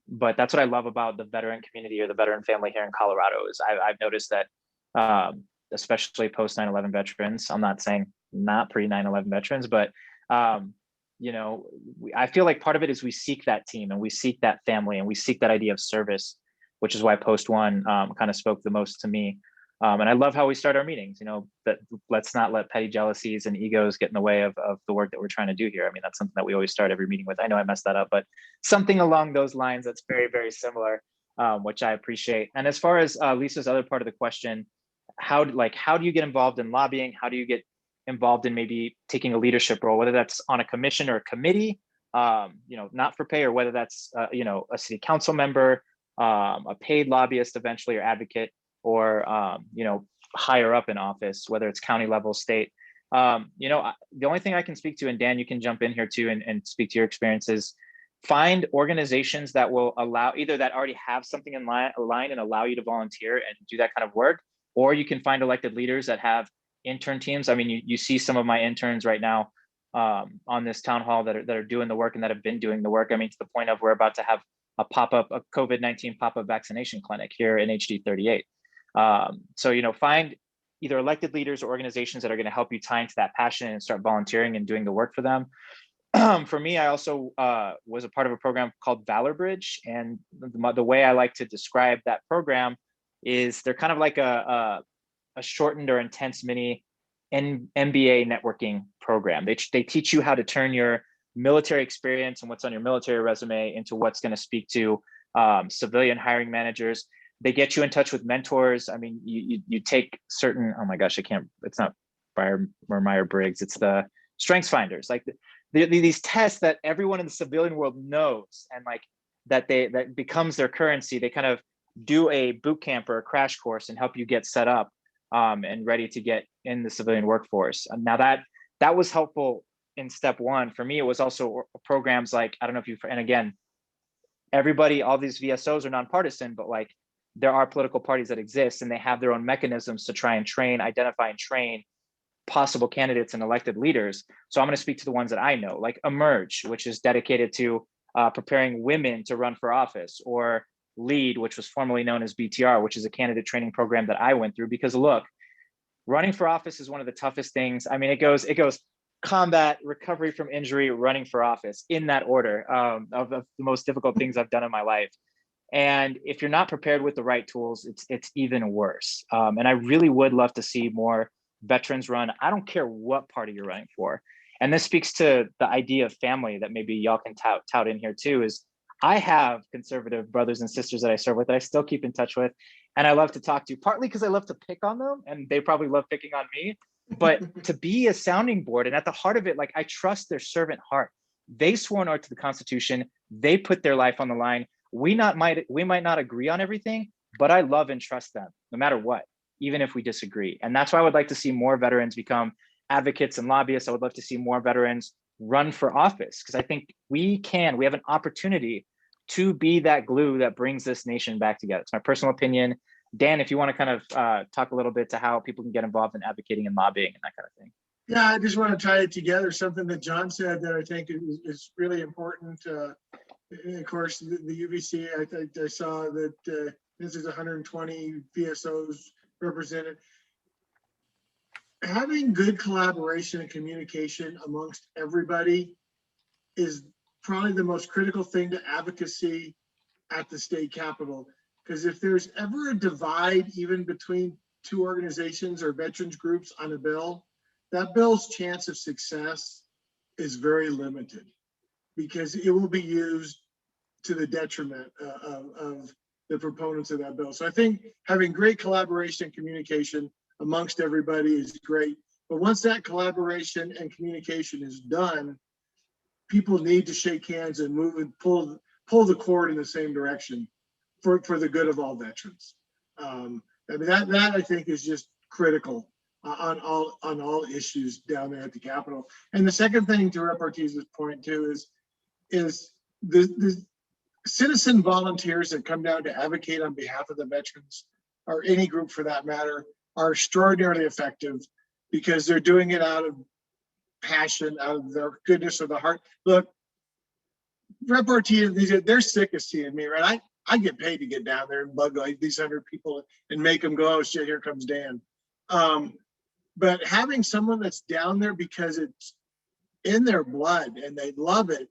But that's what I love about the veteran community or the veteran family here in Colorado is I've noticed that, especially post 9/11 veterans, I'm not saying not pre 9/11 veterans, but I feel like part of it is we seek that team and we seek that family and we seek that idea of service, which is why post one kind of spoke the most to me. And I love how we start our meetings, that let's not let petty jealousies and egos get in the way of the work that we're trying to do here. I mean, that's something that we always start every meeting with. I know I messed that up, but something along those lines that's very, very similar, which I appreciate. And as far as Lisa's other part of the question, how do you get involved in lobbying? How do you get involved in maybe taking a leadership role, whether that's on a commission or a committee, not for pay, or whether that's, a city council member, a paid lobbyist eventually, or advocate, or, higher up in office, whether it's county level, state. The only thing I can speak to, and Dan, you can jump in here too and speak to your experiences, find organizations that will allow, either that already have something in line and allow you to volunteer and do that kind of work, or you can find elected leaders that have intern teams. I mean, you see some of my interns right now on this town hall that are doing the work and that have been doing the work. I mean, to the point of we're about to have a COVID-19 pop-up vaccination clinic here in HD 38. So, find either elected leaders or organizations that are going to help you tie into that passion and start volunteering and doing the work for them. for me, I also was a part of a program called Valor Bridge. And the way I like to describe that program is they're kind of like a shortened or intense mini MBA networking program. They teach you how to turn your military experience and what's on your military resume into what's going to speak to civilian hiring managers. They get you in touch with mentors. I mean, you take certain, oh my gosh, it's not Myers-Briggs, it's the Strengths Finders, like these tests that everyone in the civilian world knows, and like that becomes their currency. They kind of do a boot camp or a crash course and help you get set up and ready to get in the civilian workforce. Now that was helpful in step one. For me, it was also programs like, I don't know if and again, everybody, all these VSOs are nonpartisan, but like there are political parties that exist and they have their own mechanisms to try and identify and train possible candidates and elected leaders. So I'm going to speak to the ones that I know, like Emerge, which is dedicated to preparing women to run for office, or LEAD, which was formerly known as BTR, which is a candidate training program that I went through. Because look, running for office is one of the toughest things. I mean, it goes combat, recovery from injury, running for office, in that order of the most difficult things I've done in my life. And if you're not prepared with the right tools, it's even worse. And I really would love to see more veterans run. I don't care what party you're running for. And this speaks to the idea of family that maybe y'all can tout in here too, is I have conservative brothers and sisters that I serve with that I still keep in touch with. And I love to talk to, partly because I love to pick on them and they probably love picking on me, but to be a sounding board. And at the heart of it, like, I trust their servant heart. They swore an oath to the Constitution. They put their life on the line. We might not agree on everything, but I love and trust them no matter what, even if we disagree. And that's why I would like to see more veterans become advocates and lobbyists. I would love to see more veterans run for office, because I think we have an opportunity to be that glue that brings this nation back together. It's my personal opinion. Dan, if you want to kind of talk a little bit to how people can get involved in advocating and lobbying and that kind of thing. Yeah, I just want to tie it together. Something that John said that I think is really important. Of course, the UVC, I think I saw that this is 120 VSOs represented. Having good collaboration and communication amongst everybody is probably the most critical thing to advocacy at the state capitol. Because if there's ever a divide, even between two organizations or veterans groups on a bill, that bill's chance of success is very limited, because it will be used to the detriment of the proponents of that bill. So I think having great collaboration and communication amongst everybody is great. But once that collaboration and communication is done, people need to shake hands and move and pull the cord in the same direction for the good of all veterans. I mean, that I think is just critical on all issues down there at the Capitol. And the second thing, to Rep. Ortiz's point too, is the citizen volunteers that come down to advocate on behalf of the veterans, or any group for that matter, are extraordinarily effective, because they're doing it out of passion, out of their goodness of the heart. Look, Rep. Ortiz, they're sick of seeing me, right? I get paid to get down there and bug like these 100 people and make them go, oh shit, here comes Dan. But having someone that's down there because it's in their blood and they love it,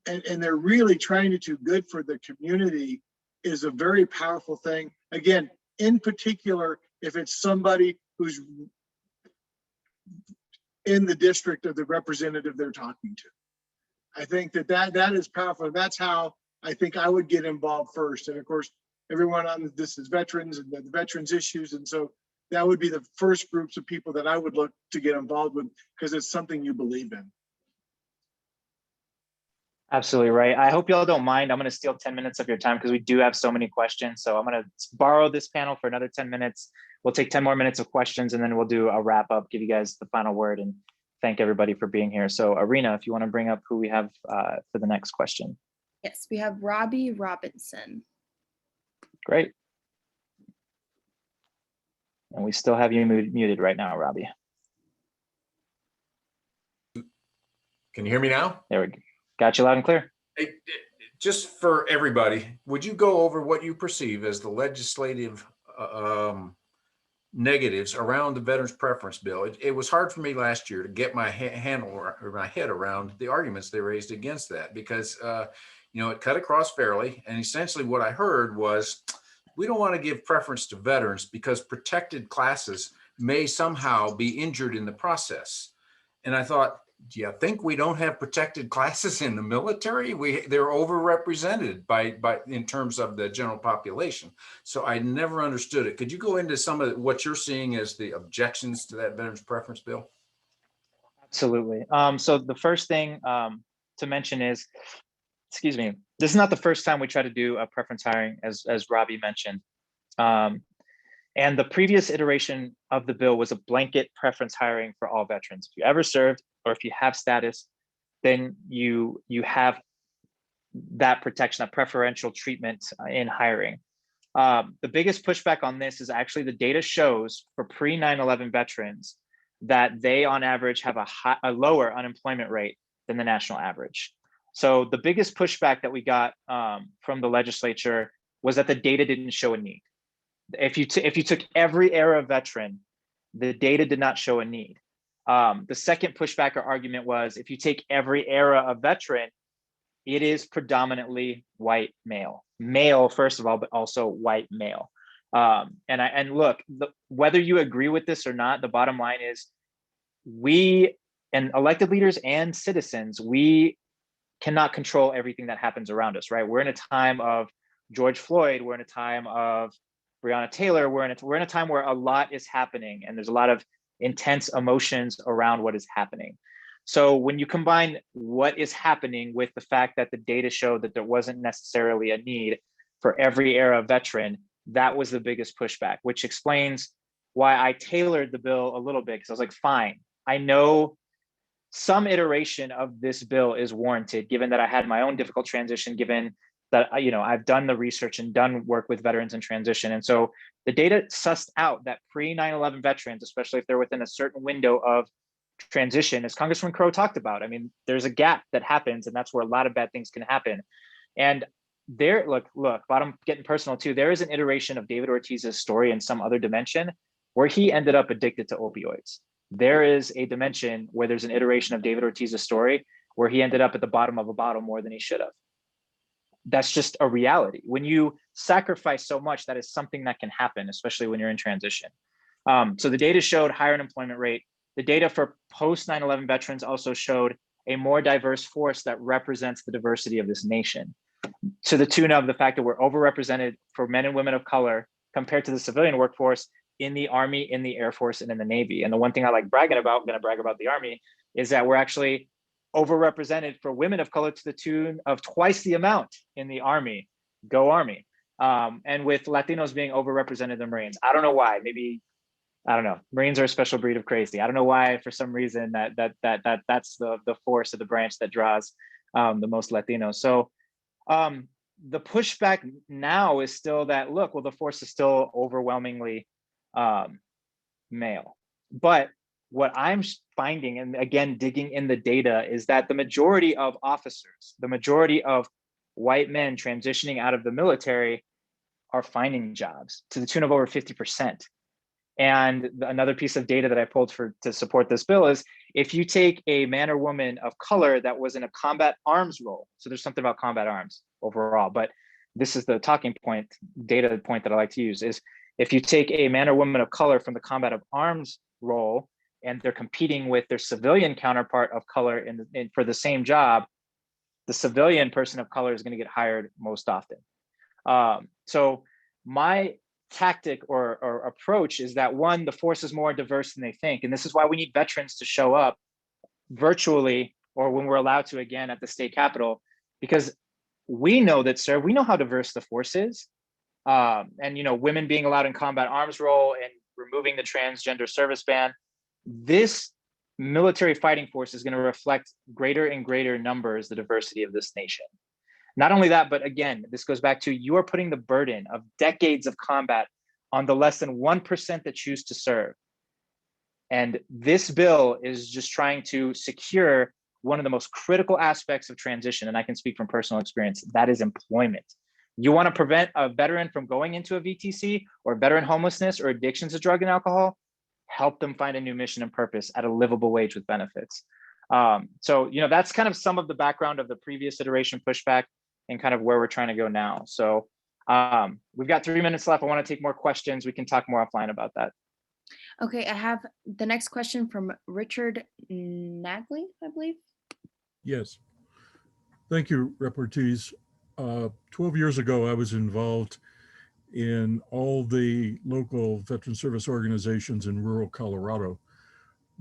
and they're really trying to do good for the community, is a very powerful thing. Again, in particular, if it's somebody who's in the district of the representative they're talking to. I think that is powerful. That's how I think I would get involved first. And of course, everyone on this is veterans and the veterans issues. And so that would be the first groups of people that I would look to get involved with, because it's something you believe in. Absolutely right. I hope y'all don't mind. I'm going to steal 10 minutes of your time because we do have so many questions. So I'm going to borrow this panel for another 10 minutes. We'll take 10 more minutes of questions, and then we'll do a wrap up, give you guys the final word, and thank everybody for being here. So Arena, if you want to bring up who we have for the next question. Yes, we have Robbie Robinson. Great. And we still have you muted right now, Robbie. Can you hear me now? There we go. Got you loud and clear. Hey, just for everybody, would you go over what you perceive as the legislative negatives around the Veterans Preference Bill. It was hard for me last year to get my my head around the arguments they raised against that, because it cut across fairly. And essentially what I heard was, we don't want to give preference to veterans because protected classes may somehow be injured in the process. And I thought, do you think we don't have protected classes in the military? They're overrepresented by in terms of the general population. So I never understood it. Could you go into some of what you're seeing as the objections to that Veterans Preference Bill? Absolutely. So the first thing to mention is, excuse me, this is not the first time we try to do a preference hiring, as Robbie mentioned. And the previous iteration of the bill was a blanket preference hiring for all veterans. If you ever served, or if you have status, then you have that protection, that preferential treatment in hiring. The biggest pushback on this is actually the data shows for pre-9/11 veterans that they on average have a lower unemployment rate than the national average. So the biggest pushback that we got from the legislature was that the data didn't show a need. If you took every era veteran, the data did not show a need. The second pushback or argument was, if you take every era of veteran, it is predominantly white male, first of all, but also white male. And look, whether you agree with this or not, the bottom line is, we and elected leaders and citizens, we cannot control everything that happens around us, right? We're in a time of George Floyd, we're in a time of Breonna Taylor, we're in a time where a lot is happening, and there's a lot of intense emotions around what is happening. So when you combine what is happening with the fact that the data showed that there wasn't necessarily a need for every era veteran, that was the biggest pushback, which explains why I tailored the bill a little bit, because I was like, fine, I know some iteration of this bill is warranted, given that I had my own difficult transition, given that I've done the research and done work with veterans in transition. And so the data sussed out that pre-9/11 veterans, especially if they're within a certain window of transition, as Congressman Crow talked about, I mean, there's a gap that happens, and that's where a lot of bad things can happen. And there, look, bottom getting personal too, there is an iteration of David Ortiz's story in some other dimension where he ended up addicted to opioids. There is a dimension where there's an iteration of David Ortiz's story where he ended up at the bottom of a bottle more than he should have. That's just a reality. When you sacrifice so much, that is something that can happen, especially when you're in transition. So the data showed higher unemployment rate. The data for post 9/11 veterans also showed a more diverse force that represents the diversity of this nation, to the tune of the fact that we're overrepresented for men and women of color compared to the civilian workforce in the Army, in the Air Force, and in the Navy. And the one thing I like bragging about, I'm going to brag about the Army, is that we're actually overrepresented for women of color to the tune of twice the amount in the Army. Go Army. And with Latinos being overrepresented in the Marines. I don't know why. Maybe, I don't know. Marines are a special breed of crazy. I don't know why, for some reason, that's the force of the branch that draws the most Latinos. So the pushback now is still that, look, well, the force is still overwhelmingly male. But what I'm finding, and again, digging in the data, is that the majority of officers, the majority of white men transitioning out of the military are finding jobs to the tune of over 50%. And another piece of data that I pulled to support this bill is, if you take a man or woman of color that was in a combat arms role, so there's something about combat arms overall, but this is the talking point, data point that I like to use, is if you take a man or woman of color from the combat of arms role, and they're competing with their civilian counterpart of color for the same job, the civilian person of color is going to get hired most often. So my tactic or approach is that, one, the force is more diverse than they think. And this is why we need veterans to show up virtually, or when we're allowed to again at the state capitol, because we know that, sir, we know how diverse the force is. And, women being allowed in combat arms role and removing the transgender service ban, this military fighting force is going to reflect greater and greater numbers, the diversity of this nation. Not only that, but again, this goes back to, you are putting the burden of decades of combat on the less than 1% that choose to serve. And this bill is just trying to secure one of the most critical aspects of transition. And I can speak from personal experience, that is employment. You want to prevent a veteran from going into a VTC or veteran homelessness or addictions to drug and alcohol, help them find a new mission and purpose at a livable wage with benefits. So, that's kind of some of the background of the previous iteration pushback and kind of where we're trying to go now. So we've got 3 minutes left. I want to take more questions. We can talk more offline about that. Okay, I have the next question from Richard Nagley, I believe. Yes. Thank you, Rep. Ortiz. 12 years ago, I was involved in all the local veteran service organizations in rural Colorado.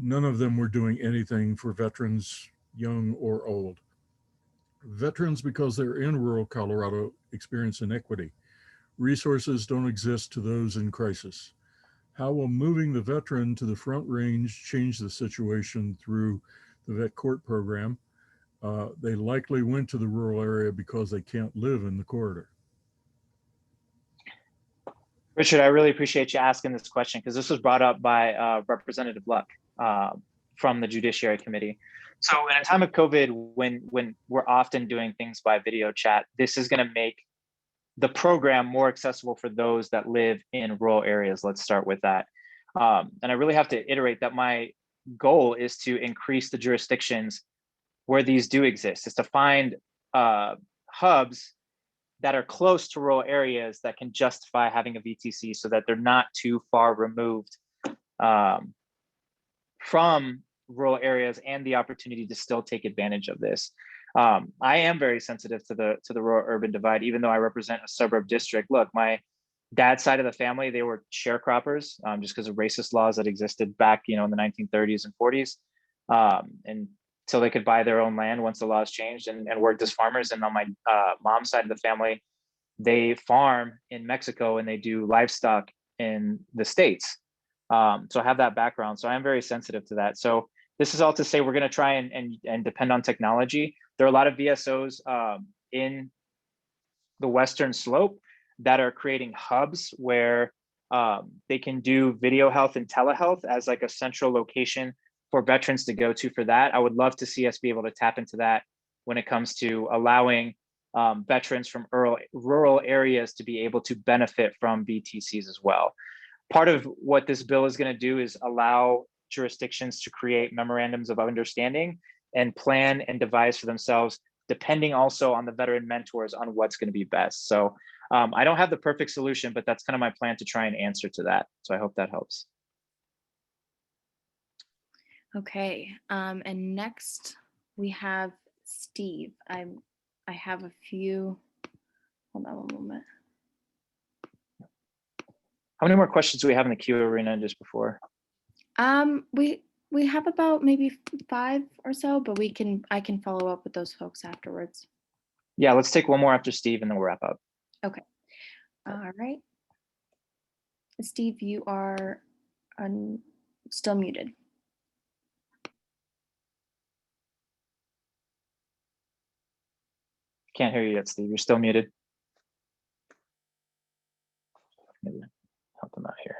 None of them were doing anything for veterans, young or old. Veterans, because they're in rural Colorado, experience inequity. Resources don't exist to those in crisis. How will moving the veteran to the front range change the situation through the vet court program? They likely went to the rural area because they can't live in the corridor. Richard, I really appreciate you asking this question because this was brought up by Representative Luck from the Judiciary Committee. So in a time of COVID, when we're often doing things by video chat, this is going to make the program more accessible for those that live in rural areas. Let's start with that. And I really have to iterate that my goal is to increase the jurisdictions where these do exist, is to find hubs that are close to rural areas that can justify having a VTC so that they're not too far removed from rural areas and the opportunity to still take advantage of this. I am very sensitive to the rural urban divide, even though I represent a suburb district. Look, my dad's side of the family, they were sharecroppers just because of racist laws that existed back, in the 1930s and 40s. And so they could buy their own land once the laws changed and worked as farmers. And on my mom's side of the family, they farm in Mexico and they do livestock in the States. So I have that background. So I am very sensitive to that. So this is all to say we're going to try and depend on technology. There are a lot of VSOs in the Western Slope that are creating hubs where they can do video health and telehealth as like a central location for veterans to go to for that. I would love to see us be able to tap into that when it comes to allowing veterans from rural areas to be able to benefit from VTCs as well. Part of what this bill is going to do is allow jurisdictions to create memorandums of understanding and plan and devise for themselves, depending also on the veteran mentors on what's going to be best. So I don't have the perfect solution, but that's kind of my plan to try and answer to that. So I hope that helps. Okay, and next we have Steve. I have a few, hold on one moment. How many more questions do we have in the queue arena just before? We have about maybe 5 or so, but I can follow up with those folks afterwards. Yeah, let's take one more after Steve and then we'll wrap up. Okay. All right. Steve, you are still muted. Can't hear you yet, Steve. You're still muted. Maybe help them out here.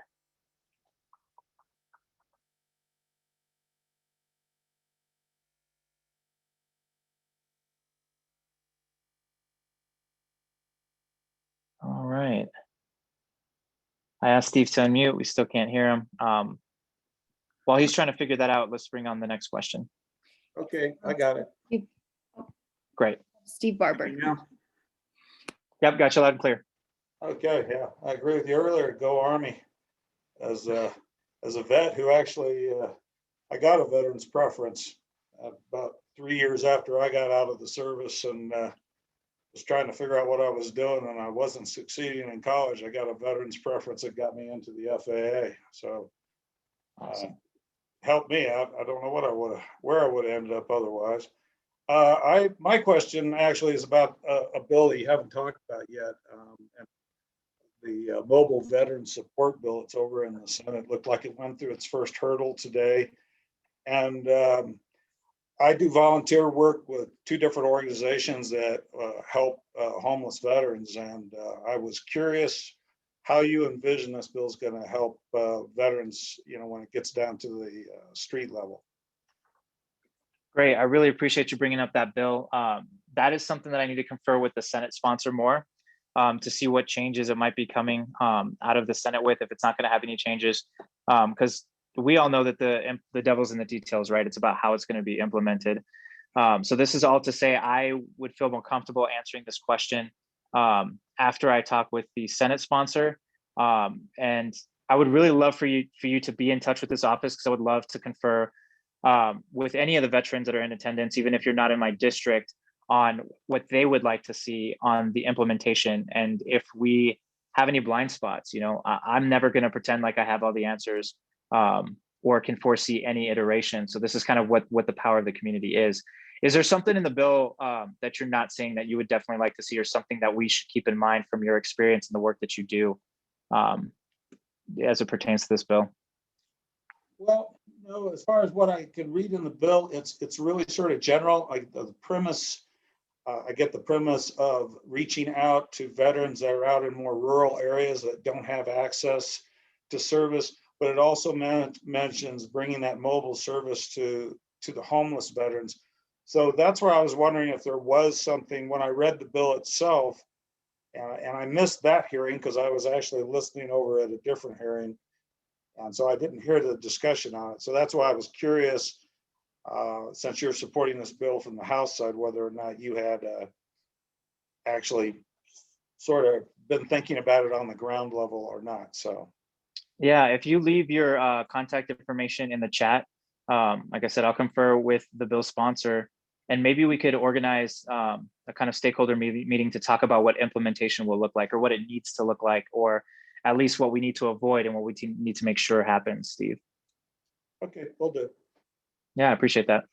All right. I asked Steve to unmute. We still can't hear him. While he's trying to figure that out, let's bring on the next question. Okay, I got it. Great. Steve Barber. Yep, got you loud and clear. Okay, yeah, I agree with you earlier. Go Army. As a vet who actually, I got a veteran's preference about 3 years after I got out of the service and was trying to figure out what I was doing, and I wasn't succeeding in college. I got a veteran's preference that got me into the FAA. So Awesome. Helped me out. I don't know where I would have ended up otherwise. My question actually is about a bill that you haven't talked about yet, and the mobile veteran support bill. It's over in the Senate. Looked like it went through its first hurdle today, and I do volunteer work with 2 different organizations that help homeless veterans, and I was curious how you envision this bill is going to help veterans, when it gets down to the street level. Great. I really appreciate you bringing up that bill. That is something that I need to confer with the Senate sponsor more. to see what changes it might be coming out of the Senate with, if it's not going to have any changes, because we all know that the devil's in the details, right? It's about how it's going to be implemented. So this is all to say I would feel more comfortable answering this question after I talk with the Senate sponsor. And I would really love for you to be in touch with this office, because I would love to confer with any of the veterans that are in attendance, even if you're not in my district, on what they would like to see on the implementation. And if we have any blind spots, I'm never going to pretend like I have all the answers or can foresee any iteration. So this is kind of what the power of the community is. Is there something in the bill that you're not seeing that you would definitely like to see, or something that we should keep in mind from your experience and the work that you do as it pertains to this bill? Well, no, as far as what I can read in the bill, it's really sort of general. The premise, I get the premise of reaching out to veterans that are out in more rural areas that don't have access to service, but it also mentions bringing that mobile service to the homeless veterans. So that's where I was wondering if there was something when I read the bill itself, and I missed that hearing because I was actually listening over at a different hearing. And so I didn't hear the discussion on it. So that's why I was curious, since you're supporting this bill from the House side, whether or not you had actually sort of been thinking about it on the ground level or not. So. Yeah, if you leave your contact information in the chat, like I said, I'll confer with the bill sponsor, and maybe we could organize a kind of stakeholder meeting to talk about what implementation will look like, or what it needs to look like, or at least what we need to avoid and what we need to make sure happens, Steve. Okay, will do. Yeah, I appreciate that.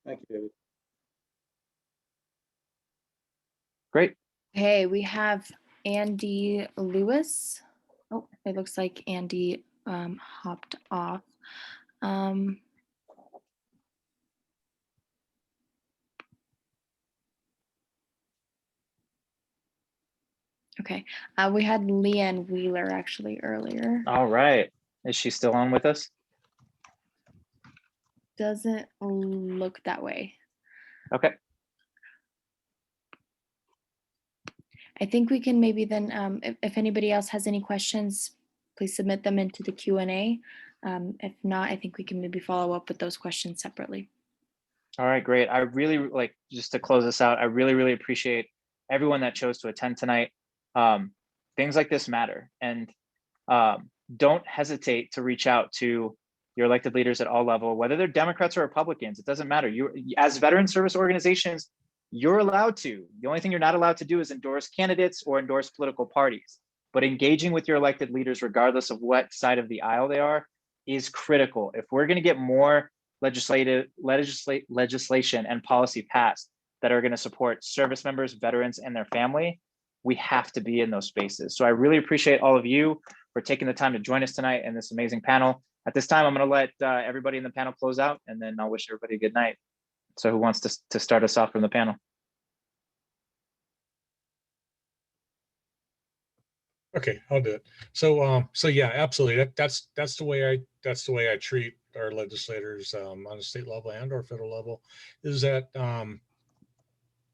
Thank you, David. Great. Okay, we have Andy Lewis. Oh, it looks like Andy hopped off. Okay, we had Leanne Wheeler actually earlier. All right. Is she still on with us? Doesn't look that way. Okay. I think we can maybe then, if anybody else has any questions, please submit them into the Q&A. If not, I think we can maybe follow up with those questions separately. All right, great. I really just to close this out, I really appreciate everyone that chose to attend tonight. Things like this matter, and don't hesitate to reach out to your elected leaders at all levels, whether they're Democrats or Republicans. It doesn't matter. You, as veteran service organizations, you're allowed to. The only thing you're not allowed to do is endorse candidates or endorse political parties. But engaging with your elected leaders, regardless of what side of the aisle they are, is critical. If we're going to get more legislation and policy passed that are going to support service members, veterans, and their family, we have to be in those spaces. So I really appreciate all of you for taking the time to join us tonight in this amazing panel. At this time, I'm going to let everybody in the panel close out, and then I'll wish everybody a good night. So who wants to start us off from the panel? Okay, I'll do it. So yeah, absolutely. That's the way I treat our legislators on a state level and or federal level, is that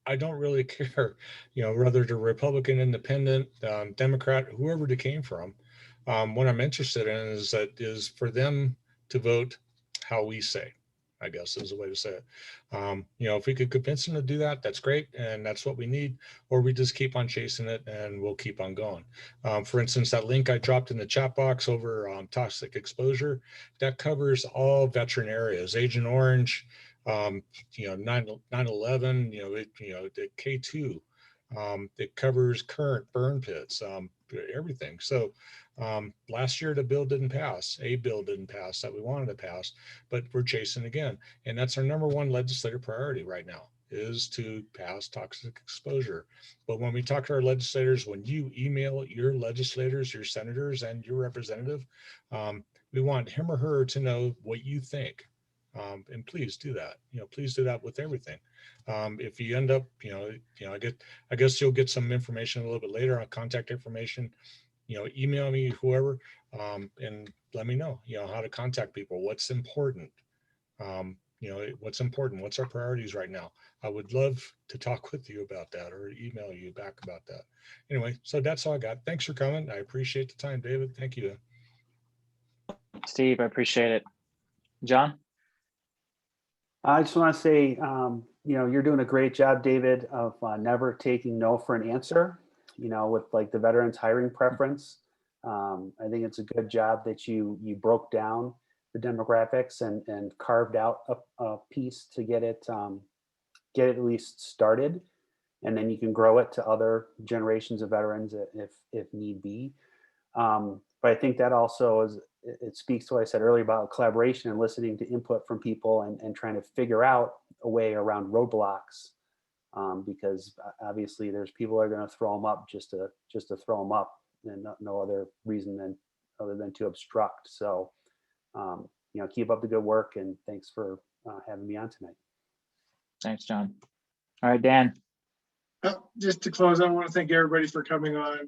I don't really care, whether they're Republican, Independent, Democrat, whoever they came from. What I'm interested in is for them to vote how we say, I guess is the way to say it. If we could convince them to do that, that's great. And that's what we need, or we just keep on chasing it and we'll keep on going. For instance, that link I dropped in the chat box over toxic exposure, that covers all veteran areas, Agent Orange, 9/11, the K2, it covers current burn pits, everything. So last year the bill didn't pass, a bill didn't pass that we wanted to pass, but we're chasing again. And that's our number one legislative priority right now, is to pass toxic exposure. But when we talk to our legislators, when you email your legislators, your senators, and your representative, we want him or her to know what you think. And please do that. Please do that with everything. If you end up, I guess you'll get some information a little bit later on contact information. Email me, whoever, and let me know, how to contact people, what's important. what's important, what's our priorities right now. I would love to talk with you about that or email you back about that. Anyway, so that's all I got. Thanks for coming. I appreciate the time, David. Thank you. Steve, I appreciate it. John? I just want to say, you're doing a great job, David, of never taking no for an answer, with like the veterans hiring preference. I think it's a good job that you broke down the demographics and carved out a piece to get it at least started. And then you can grow it to other generations of veterans if need be. But I think that also it speaks to what I said earlier about collaboration and listening to input from people and trying to figure out a way around roadblocks, because obviously there's people that are going to throw them up just to throw them up, and no other reason other than to obstruct. So, keep up the good work, and thanks for having me on tonight. Thanks, John. All right, Dan. Just to close, I want to thank everybody for coming on.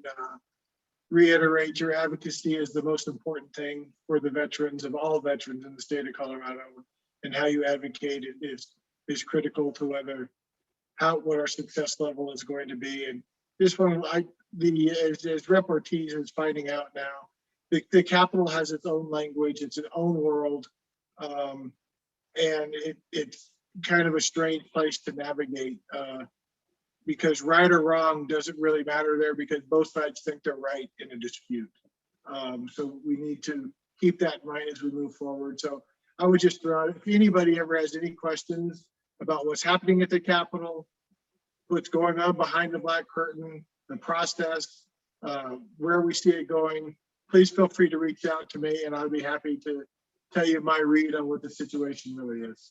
Reiterate your advocacy is the most important thing for the veterans of all veterans in the state of Colorado, and how you advocate it is critical to what our success level is going to be. And this one, as Rep Ortiz is finding out now, the Capitol has its own language, it's its own world, and it's kind of a strange place to navigate. Because right or wrong doesn't really matter there, because both sides think they're right in a dispute. So we need to keep that in mind as we move forward. So I would just throw out, if anybody ever has any questions about what's happening at the Capitol, what's going on behind the black curtain, the process, where we see it going, please feel free to reach out to me, and I'll be happy to tell you my read on what the situation really is.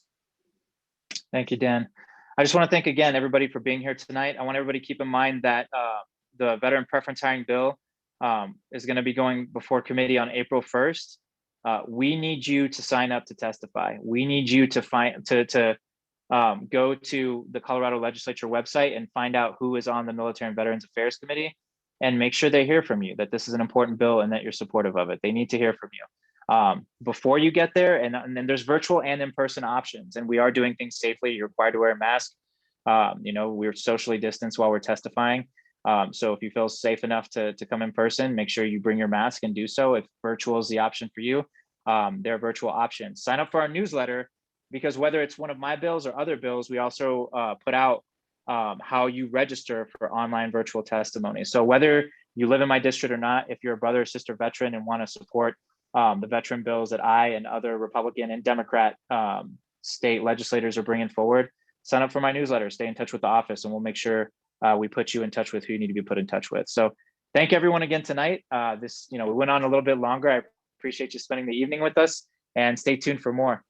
Thank you, Dan. I just want to thank again everybody for being here tonight. I want everybody to keep in mind that the veteran preference hiring bill is going to be going before committee on April 1st. We need you to sign up to testify. We need you to go to the Colorado Legislature website and find out who is on the Military and Veterans Affairs Committee, and make sure they hear from you that this is an important bill and that you're supportive of it. They need to hear from you. Before you get there, and then there's virtual and in-person options, and we are doing things safely. You're required to wear a mask. We're socially distanced while we're testifying. So if you feel safe enough to come in person, make sure you bring your mask and do so. If virtual is the option for you, there are virtual options. Sign up for our newsletter, because whether it's one of my bills or other bills, we also put out how you register for online virtual testimony. So whether you live in my district or not, if you're a brother or sister veteran and want to support the veteran bills that I and other Republican and Democrat state legislators are bringing forward, sign up for my newsletter, stay in touch with the office, and we'll make sure we put you in touch with who you need to be put in touch with. So thank everyone again tonight. We went on a little bit longer. I appreciate you spending the evening with us, and stay tuned for more.